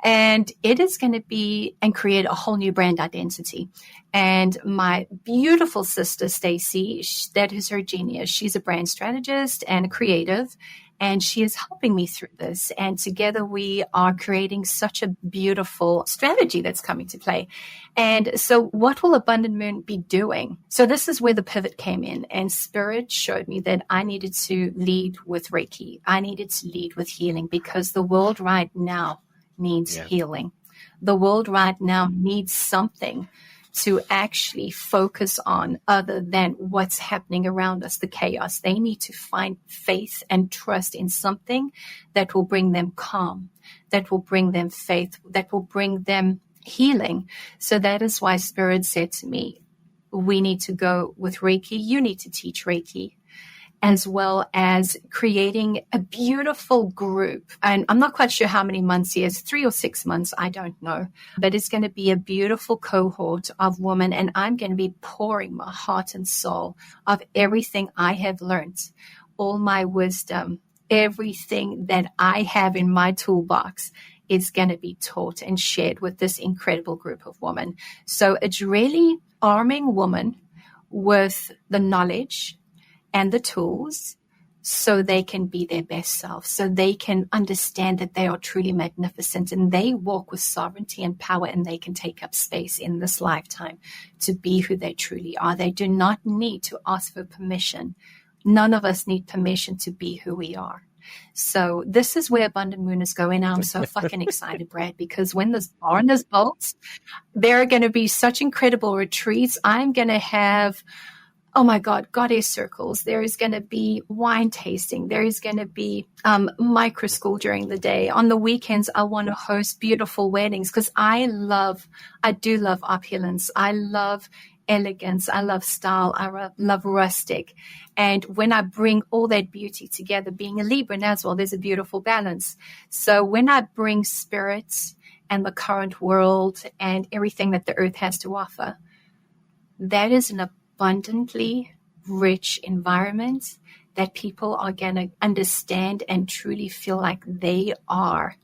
and it is going to be and create a whole new brand identity. And my beautiful sister, Stacy, that is her genius. She's a brand strategist and a creative, and she is helping me through this. And together we are creating such a beautiful strategy that's coming to play. And so what will Abundant Moon be doing? So this is where the pivot came in. And Spirit showed me that I needed to lead with Reiki. I needed to lead with healing, because the world right now needs healing. The world right now needs something to actually focus on other than what's happening around us, the chaos. They need to find faith and trust in something that will bring them calm, that will bring them faith, that will bring them healing. So that is why Spirit said to me, we need to go with Reiki. You need to teach Reiki, as well as creating a beautiful group. And I'm not quite sure how many months he is, 3 or 6 months, I don't know. But it's going to be a beautiful cohort of women, and I'm going to be pouring my heart and soul of everything I have learned, all my wisdom, everything that I have in my toolbox is going to be taught and shared with this incredible group of women. So it's really arming women with the knowledge and the tools so they can be their best self, so they can understand that they are truly magnificent and they walk with sovereignty and power, and they can take up space in this lifetime to be who they truly are. They do not need to ask for permission. None of us need permission to be who we are. So this is where Abundant Moon is going. I'm so fucking excited, Brad, because when this barn is built, there are going to be such incredible retreats. I'm going to have oh my God, goddess circles. There is going to be wine tasting. There is going to be micro school during the day. On the weekends, I want to host beautiful weddings because I do love opulence. I love elegance. I love style. I love rustic. And when I bring all that beauty together, being a Libran as well, there's a beautiful balance. So when I bring spirits and the current world and everything that the earth has to offer, that is an abundantly rich environment that people are going to understand and truly feel like they are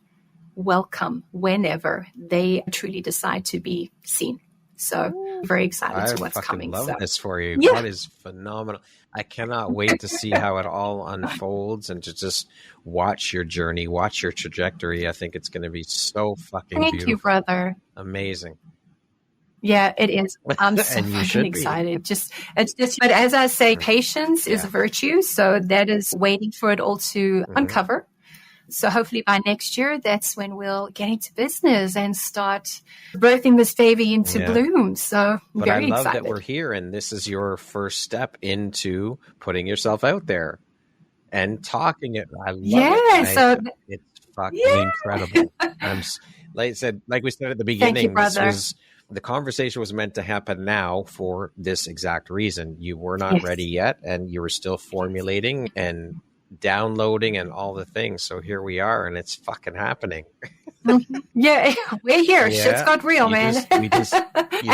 welcome whenever they truly decide to be seen. So very excited to what's coming. I love this for you. Yeah. That is phenomenal. I cannot wait to see how it all unfolds and to just watch your journey, watch your trajectory. I think it's going to be so fucking beautiful. Thank you, brother. Amazing. Yeah, it is. I'm so fucking excited. But as I say, patience is a virtue. So that is waiting for it all to uncover. So hopefully by next year, that's when we'll get into business and start birthing this baby into bloom. So but very I love excited. that we're here, and this is your first step into putting yourself out there and talking it. I love it. So it's fucking incredible. Like I said, like we said at the beginning, thank you, brother. The conversation was meant to happen now for this exact reason. You were not ready yet, and you were still formulating and downloading and all the things. So here we are, and it's fucking happening. Yeah, we're here. Shit's got real, man. You just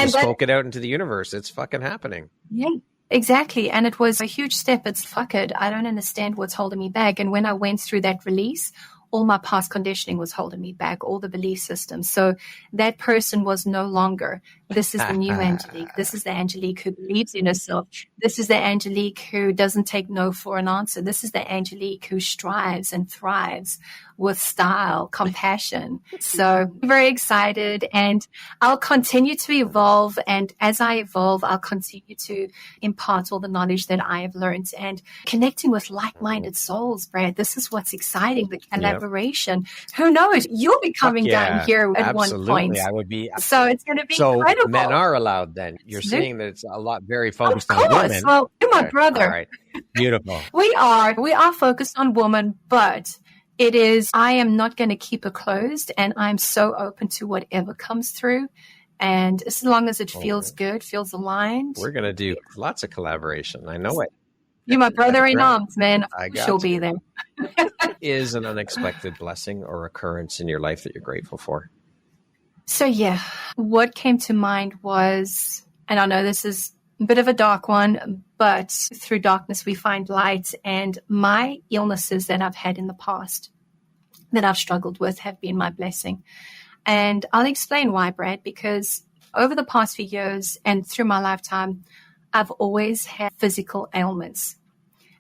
spoke it out into the universe. It's fucking happening. Yeah, exactly. And it was a huge step. It's fuck it. I don't understand what's holding me back. And when I went through that release, all my past conditioning was holding me back, all the belief systems. So that person was no longer, this is the new Angelique. This is the Angelique who believes in herself. This is the Angelique who doesn't take no for an answer. This is the Angelique who strives and thrives with style, compassion. So very excited, and I'll continue to evolve. And as I evolve, I'll continue to impart all the knowledge that I have learned and connecting with like-minded souls, Brad. This is what's exciting, the collaboration. Who knows? You'll be coming down here at one point. I would be. So it's going to be incredible. Men are allowed then. You're saying that it's a lot very focused on women. Well, you're my brother. All right. Beautiful. We are focused on women, but it is, I am not going to keep it closed, and I'm so open to whatever comes through. And as long as it feels good, feels aligned. We're going to do lots of collaboration. I know it. You're my brother in arms, man. She'll be there. What is an unexpected blessing or occurrence in your life that you're grateful for? So, what came to mind was, and I know this is a bit of a dark one, but through darkness we find light. And my illnesses that I've had in the past that I've struggled with have been my blessing. And I'll explain why, Brad, because over the past few years and through my lifetime, I've always had physical ailments.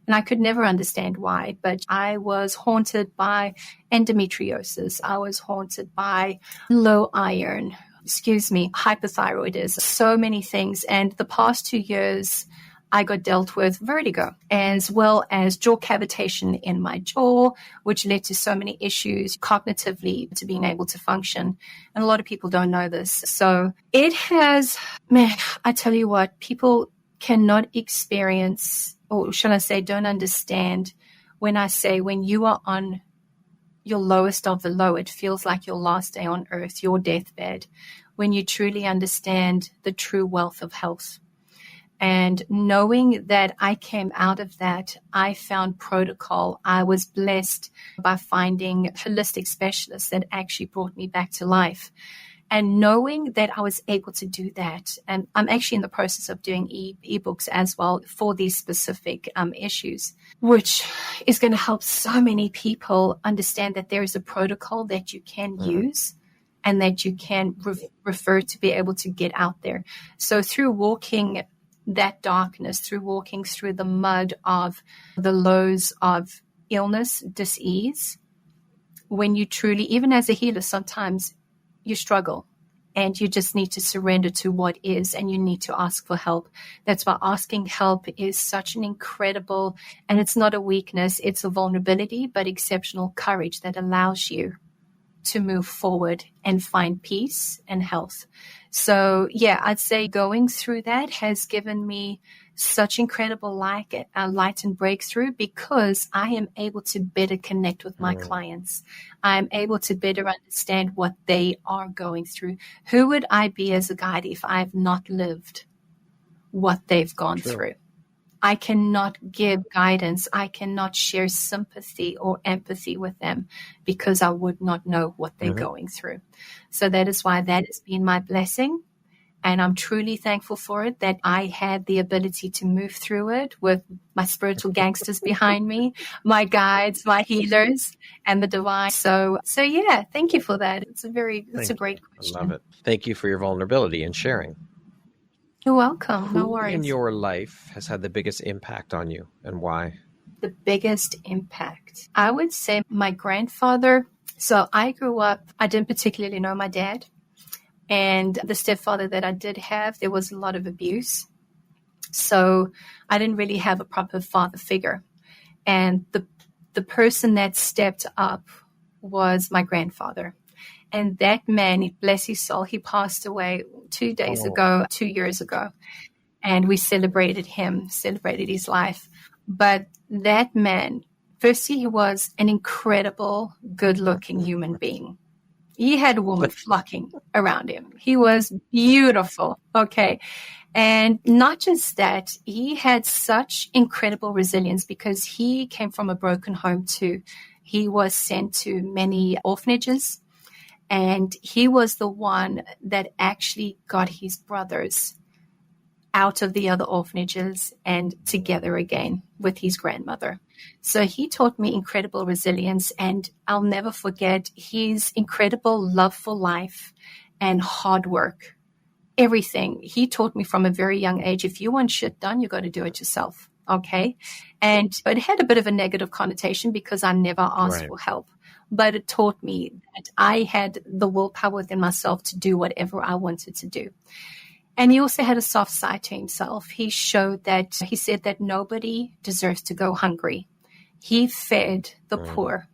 And I could never understand why, but I was haunted by endometriosis. I was haunted by low iron, hypothyroidism, so many things. And the past 2 years, I got dealt with vertigo, as well as jaw cavitation in my jaw, which led to so many issues cognitively to being able to function. And a lot of people don't know this. So it has, man, I tell you what, people cannot experience, or shall I say, don't understand when I say when you are on your lowest of the low, it feels like your last day on earth, your deathbed, when you truly understand the true wealth of health. And knowing that I came out of that, I found protocol. I was blessed by finding holistic specialists that actually brought me back to life. And knowing that I was able to do that, and I'm actually in the process of doing ebooks as well for these specific issues, which is going to help so many people understand that there is a protocol that you can use and that you can refer to be able to get out there. So through walking that darkness, through walking through the mud of the lows of illness, dis-ease, when you truly, even as a healer, sometimes you struggle and you just need to surrender to what is, and you need to ask for help. That's why asking help is such an incredible, and it's not a weakness, it's a vulnerability, but exceptional courage that allows you to move forward and find peace and health. So, yeah, I'd say going through that has given me such incredible light and breakthrough, because I am able to better connect with my clients. I'm able to better understand what they are going through. Who would I be as a guide if I've not lived what they've gone through? I cannot give guidance. I cannot share sympathy or empathy with them, because I would not know what they're going through. So that is why that has been my blessing. And I'm truly thankful for it, that I had the ability to move through it with my spiritual gangsters behind me, my guides, my healers, and the divine. So yeah, thank you for that. It's a great question. I love it. Thank you for your vulnerability and sharing. You're welcome. No worries. Who in your life has had the biggest impact on you, and why? The biggest impact, I would say my grandfather. So I grew up, I didn't particularly know my dad. And the stepfather that I did have, there was a lot of abuse. So I didn't really have a proper father figure. And the person that stepped up was my grandfather. And that man, bless his soul, he passed away 2 years ago. And we celebrated his life. But that man, firstly, he was an incredible, good-looking human being. He had a woman flocking around him. He was beautiful. Okay. And not just that, he had such incredible resilience, because he came from a broken home too. He was sent to many orphanages, and he was the one that actually got his brothers out of the other orphanages and together again with his grandmother. So he taught me incredible resilience, and I'll never forget his incredible love for life and hard work. Everything. He taught me from a very young age, if you want shit done, you got to do it yourself. Okay. And it had a bit of a negative connotation, because I never asked for help. But it taught me that I had the willpower within myself to do whatever I wanted to do. And he also had a soft side to himself. He said that nobody deserves to go hungry. He fed the poor.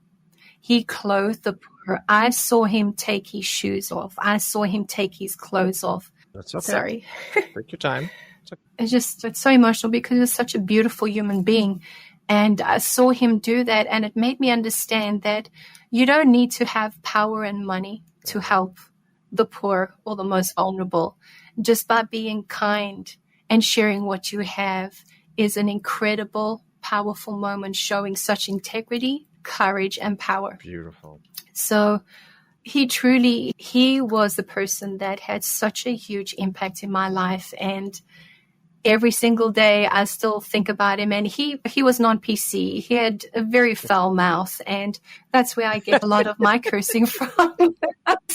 He clothed the poor. I saw him take his shoes off. I saw him take his clothes off. That's okay. Sorry. Take your time. Okay. It's so emotional, because he was such a beautiful human being. And I saw him do that, and it made me understand that you don't need to have power and money to help the poor or the most vulnerable. Just by being kind and sharing what you have is an incredible, powerful moment, showing such integrity, courage, and power. Beautiful. So he was the person that had such a huge impact in my life. And every single day I still think about him. And he was non-PC. He had a very foul mouth, and that's where I get a lot of my cursing from.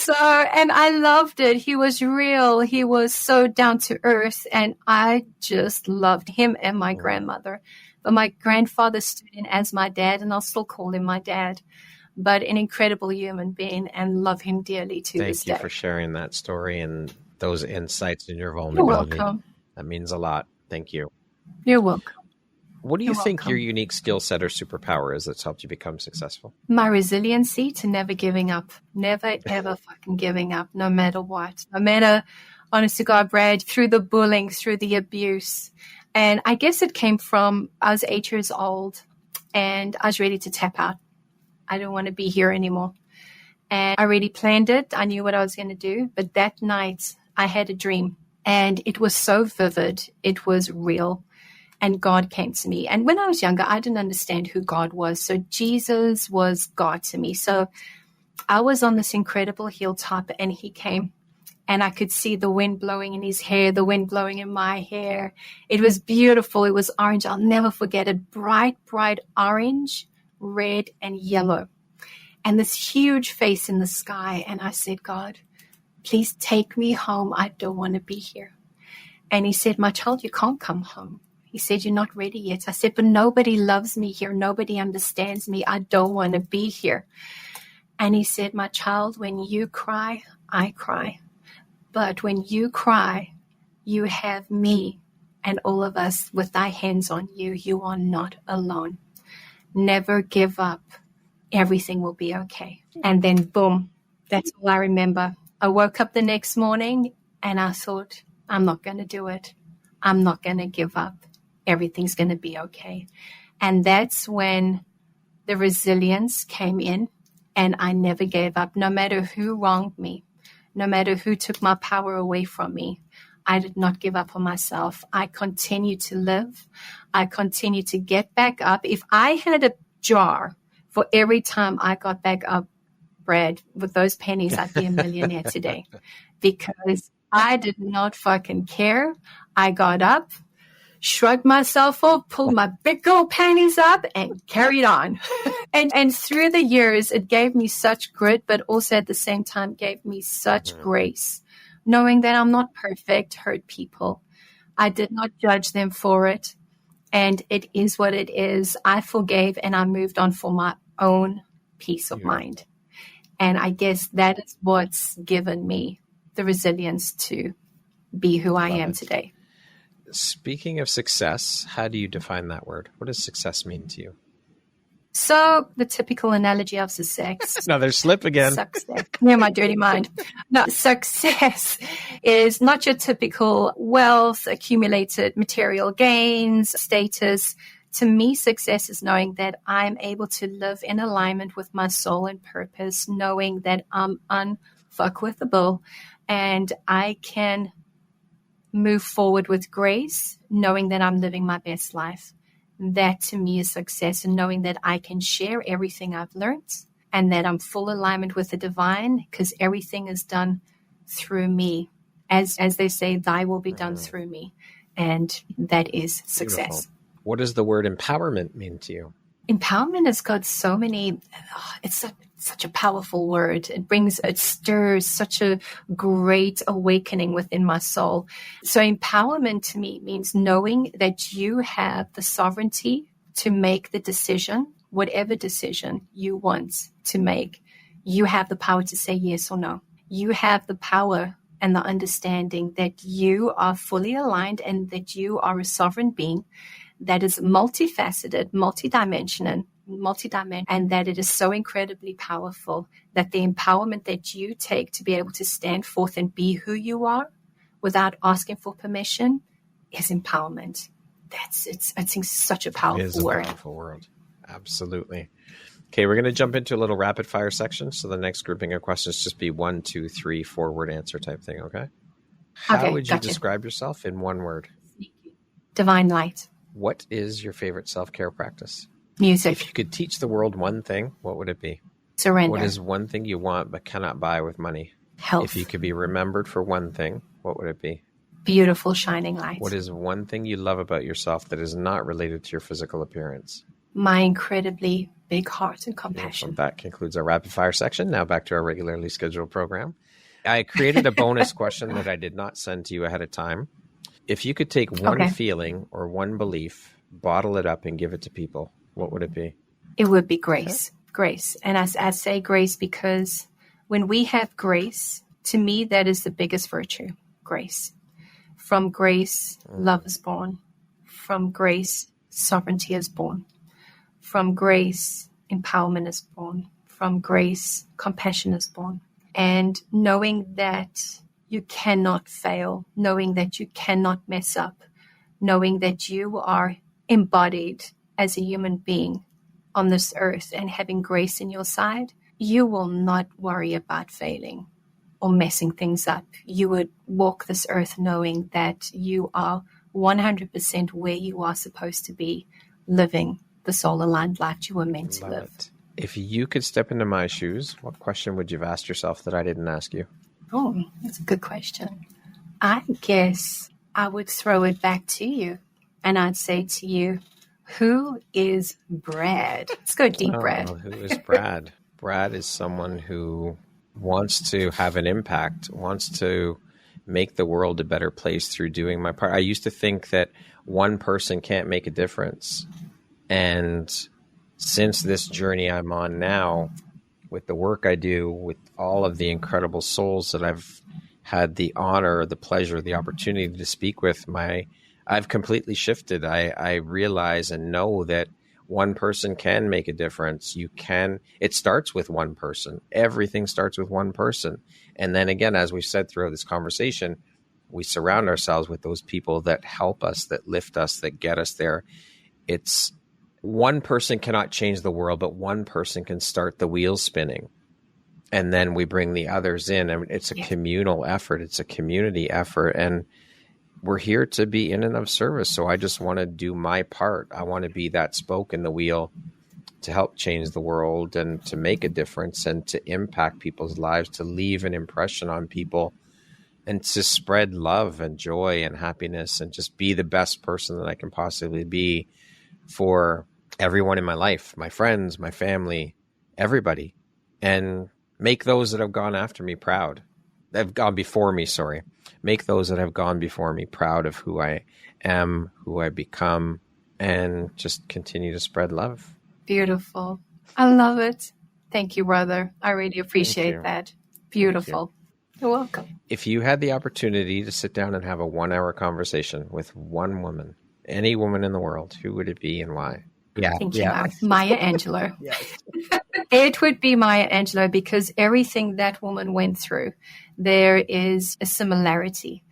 And I loved it. He was real. He was so down to earth, and I just loved him and my grandmother. But my grandfather stood in as my dad, and I'll still call him my dad. But an incredible human being, and love him dearly to this day. Thank you for sharing that story and those insights in your vulnerability. You're welcome. That means a lot. Thank you. You're welcome. What do you think your unique skill set or superpower is that's helped you become successful? My resiliency to never giving up. Never, ever fucking giving up, no matter what. No matter, honest to God, Brad, through the bullying, through the abuse. And I guess it came from, I was 8 years old, and I was ready to tap out. I don't want to be here anymore. And I already planned it. I knew what I was going to do. But that night, I had a dream. And it was so vivid. It was real. And God came to me. And when I was younger, I didn't understand who God was. So Jesus was God to me. So I was on this incredible hilltop, and he came. And I could see the wind blowing in his hair, the wind blowing in my hair. It was beautiful. It was orange. I'll never forget it. Bright, bright orange, red, and yellow. And this huge face in the sky. And I said, God, please take me home. I don't want to be here. And he said, my child, you can't come home. He said, you're not ready yet. I said, but nobody loves me here. Nobody understands me. I don't want to be here. And he said, my child, when you cry, I cry. But when you cry, you have me and all of us with thy hands on you. You are not alone. Never give up. Everything will be okay. And then boom, That's all I remember. I woke up the next morning and I thought, I'm not going to do it. I'm not going to give up. Everything's going to be okay. And that's when the resilience came in, and I never gave up, no matter who wronged me, no matter who took my power away from me. I did not give up on myself. I continued to live. I continued to get back up. If I had a jar for every time I got back up, Brad, with those pennies, I'd be a millionaire today, because I did not fucking care. I got up, shrugged myself up, pulled my big old panties up, and carried on. And through the years, it gave me such grit, but also at the same time gave me such grace, knowing that I'm not perfect, hurt people. I did not judge them for it, and it is what it is. I forgave, and I moved on for my own peace of mind. And I guess that is what's given me the resilience to be who I am today. Speaking of success, how do you define that word? What does success mean to you? So the typical analogy of success. Another slip again. Success. Near my dirty mind. No, success is not your typical wealth, accumulated material gains, status. To me, success is knowing that I'm able to live in alignment with my soul and purpose, knowing that I'm unfuckwithable and I can move forward with grace, knowing that I'm living my best life. That to me is success, and knowing that I can share everything I've learned and that I'm full alignment with the divine, because everything is done through me. As they say, thy will be done through me. And that is success. Beautiful. What does the word empowerment mean to you? Empowerment has got so many, it's such a powerful word. It stirs such a great awakening within my soul. So empowerment to me means knowing that you have the sovereignty to make the decision, whatever decision you want to make. You have the power to say yes or no. You have the power and the understanding that you are fully aligned and that you are a sovereign being that is multifaceted, multidimensional, and that it is so incredibly powerful that the empowerment that you take to be able to stand forth and be who you are without asking for permission is empowerment. It's such a powerful word. It is a powerful word. Absolutely. Okay, we're going to jump into a little rapid fire section. So the next grouping of questions just be 1, 2, 3, 4 word answer type thing. Okay. How would you describe yourself in one word? Divine light. What is your favorite self-care practice? Music. If you could teach the world one thing, what would it be? Surrender. What is one thing you want but cannot buy with money? Health. If you could be remembered for one thing, what would it be? Beautiful shining light. What is one thing you love about yourself that is not related to your physical appearance? My incredibly big heart and compassion. Beautiful. That concludes our rapid fire section. Now back to our regularly scheduled program. I created a bonus question that I did not send to you ahead of time. If you could take one feeling or one belief, bottle it up and give it to people, what would it be? It would be grace. Okay. Grace. And I say grace because when we have grace, to me, that is the biggest virtue, grace. From grace, love is born. From grace, sovereignty is born. From grace, empowerment is born. From grace, compassion is born. And knowing that you cannot fail, knowing that you cannot mess up, knowing that you are embodied as a human being on this earth and having grace in your side, you will not worry about failing or messing things up. You would walk this earth knowing that you are 100% where you are supposed to be, living the soul-aligned life you were meant to live. It. If you could step into my shoes, what question would you have asked yourself that I didn't ask you? Oh, that's a good question. I guess I would throw it back to you and I'd say to you, who is Brad? Let's go deep, Brad. Who is Brad? Brad is someone who wants to have an impact, wants to make the world a better place through doing my part. I used to think that one person can't make a difference. And since this journey I'm on now, with the work I do, with all of the incredible souls that I've had the honor, the pleasure, the opportunity to speak with, I've completely shifted. I realize and know that one person can make a difference. It starts with one person. Everything starts with one person. And then again, as we've said throughout this conversation, we surround ourselves with those people that help us, that lift us, that get us there. It's one person cannot change the world, but one person can start the wheels spinning. And then we bring the others in. I mean, it's a communal effort. It's a community effort. And we're here to be in and of service. So I just want to do my part. I want to be that spoke in the wheel to help change the world and to make a difference and to impact people's lives, to leave an impression on people and to spread love and joy and happiness and just be the best person that I can possibly be for everyone in my life, my friends, my family, everybody, and make those that have gone after me proud. They've gone before me, sorry. Make those that have gone before me proud of who I am, who I become, and just continue to spread love. Beautiful. I love it. Thank you, brother. I really appreciate that. Beautiful. You're welcome. If you had the opportunity to sit down and have a 1-hour conversation with one woman, any woman in the world, who would it be and why? Thank you, Maya Angelou. Yes. It would be Maya Angelou because everything that woman went through, there is a similarity.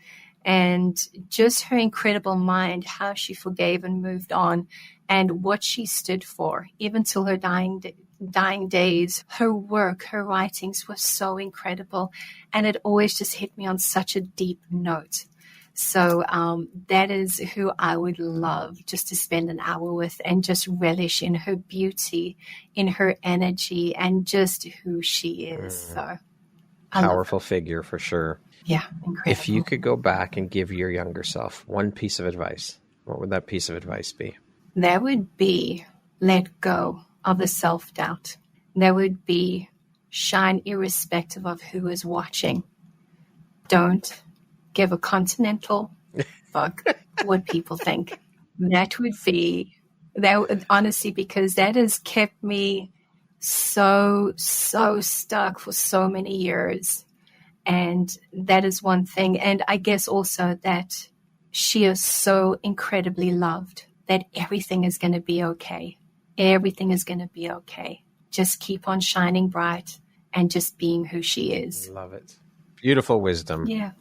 And just her incredible mind, how she forgave and moved on, and what she stood for, even till her dying days. Her work, her writings were so incredible. And it always just hit me on such a deep note. So that is who I would love just to spend an hour with and just relish in her beauty, in her energy, and just who she is. So powerful figure for sure. Yeah, incredible. If you could go back and give your younger self one piece of advice, what would that piece of advice be? That would be let go of the self-doubt. That would be shine irrespective of who is watching. Don't give a continental fuck what people think. That would be, honestly, because that has kept me so stuck for so many years. And that is one thing. And I guess also that she is so incredibly loved that everything is going to be okay. Everything is going to be okay. Just keep on shining bright and just being who she is. Love it. Beautiful wisdom. Yeah.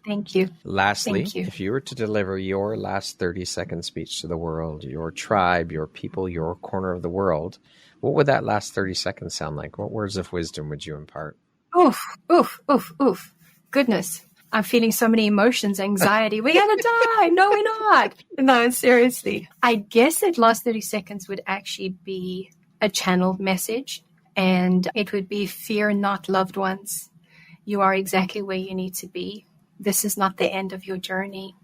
Thank you. Lastly, if you were to deliver your last 30-second speech to the world, your tribe, your people, your corner of the world, what would that last 30 seconds sound like? What words of wisdom would you impart? Oof, oof, oof, oof. Goodness. I'm feeling so many emotions, anxiety. We're going to die. No, we're not. No, seriously. I guess that last 30 seconds would actually be a channeled message, and it would be fear not, loved ones. You are exactly where you need to be. This is not the end of your journey.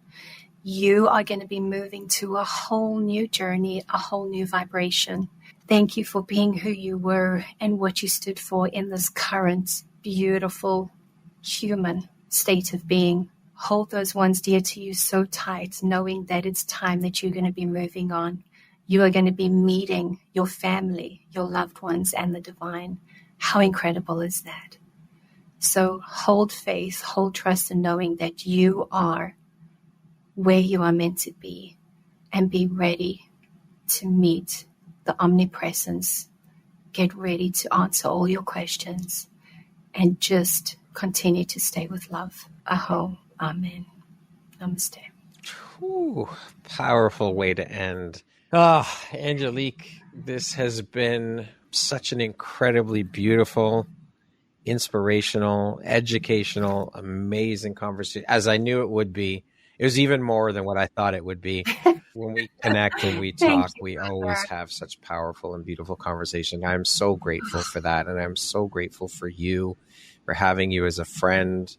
You are going to be moving to a whole new journey, a whole new vibration. Thank you for being who you were and what you stood for in this current, beautiful, human state of being. Hold those ones dear to you so tight, knowing that it's time that you're going to be moving on. You are going to be meeting your family, your loved ones, and the divine. How incredible is that? So hold faith, hold trust in knowing that you are where you are meant to be, and be ready to meet the omnipresence. Get ready to answer all your questions and just continue to stay with love. Aho. Amen. Namaste. Ooh, powerful way to end. Angelique, this has been such an incredibly beautiful, inspirational, educational, amazing conversation, as I knew it would be. It was even more than what I thought it would be. When we connect and we talk, we always have such powerful and beautiful conversation. I'm so grateful for that. And I'm so grateful for you, for having you as a friend,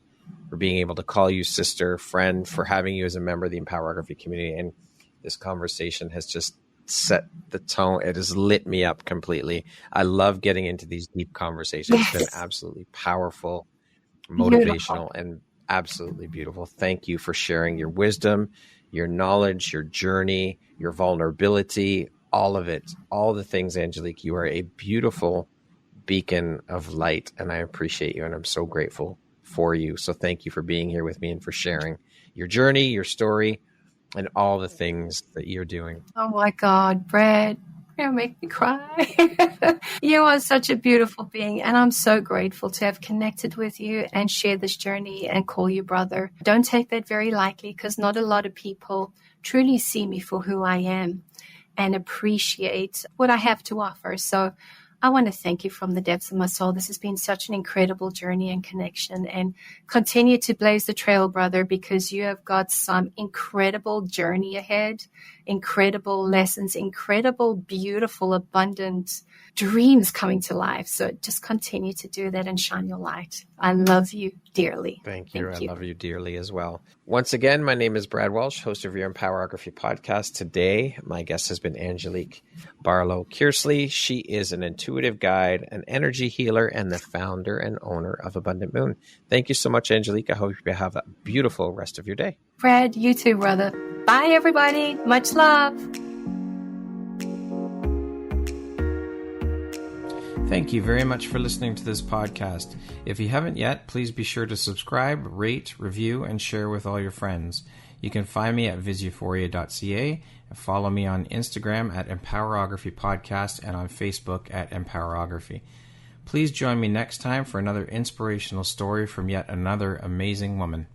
for being able to call you sister, friend, for having you as a member of the Empowerography community. And this conversation has just set the tone. It has lit me up completely. I love getting into these deep conversations. Yes. It's been absolutely powerful, motivational, and absolutely beautiful. Thank you for sharing your wisdom, your knowledge, your journey, your vulnerability, all of it, all the things, Angelique. You are a beautiful beacon of light, and I appreciate you, and I'm so grateful for you. So thank you for being here with me and for sharing your journey, your story, and all the things that you're doing. Oh my God, Brad, You'll make me cry. You are such a beautiful being, and I'm so grateful to have connected with you and share this journey and call you brother. Don't take that very lightly, because not a lot of people truly see me for who I am and appreciate what I have to offer. So I want to thank you from the depths of my soul. This has been such an incredible journey and connection, and continue to blaze the trail, brother, because you have got some incredible journey ahead, incredible lessons, incredible, beautiful, abundant dreams coming to life. So just continue to do that and shine your light. I love you dearly. Thank you. I love you dearly as well. Once again, my name is Brad Welsh, host of your Empowerography podcast. Today, my guest has been Angelique Barlow-Kearsley. She is an intuitive guide, an energy healer, and the founder and owner of Abundant Moon. Thank you so much, Angelique. I hope you have a beautiful rest of your day. Brad, you too, brother. Bye, everybody. Much love. Thank you very much for listening to this podcast. If you haven't yet, please be sure to subscribe, rate, review, and share with all your friends. You can find me at viseuphoria.ca and follow me on Instagram at Empowerography Podcast and on Facebook at Empowerography. Please join me next time for another inspirational story from yet another amazing woman.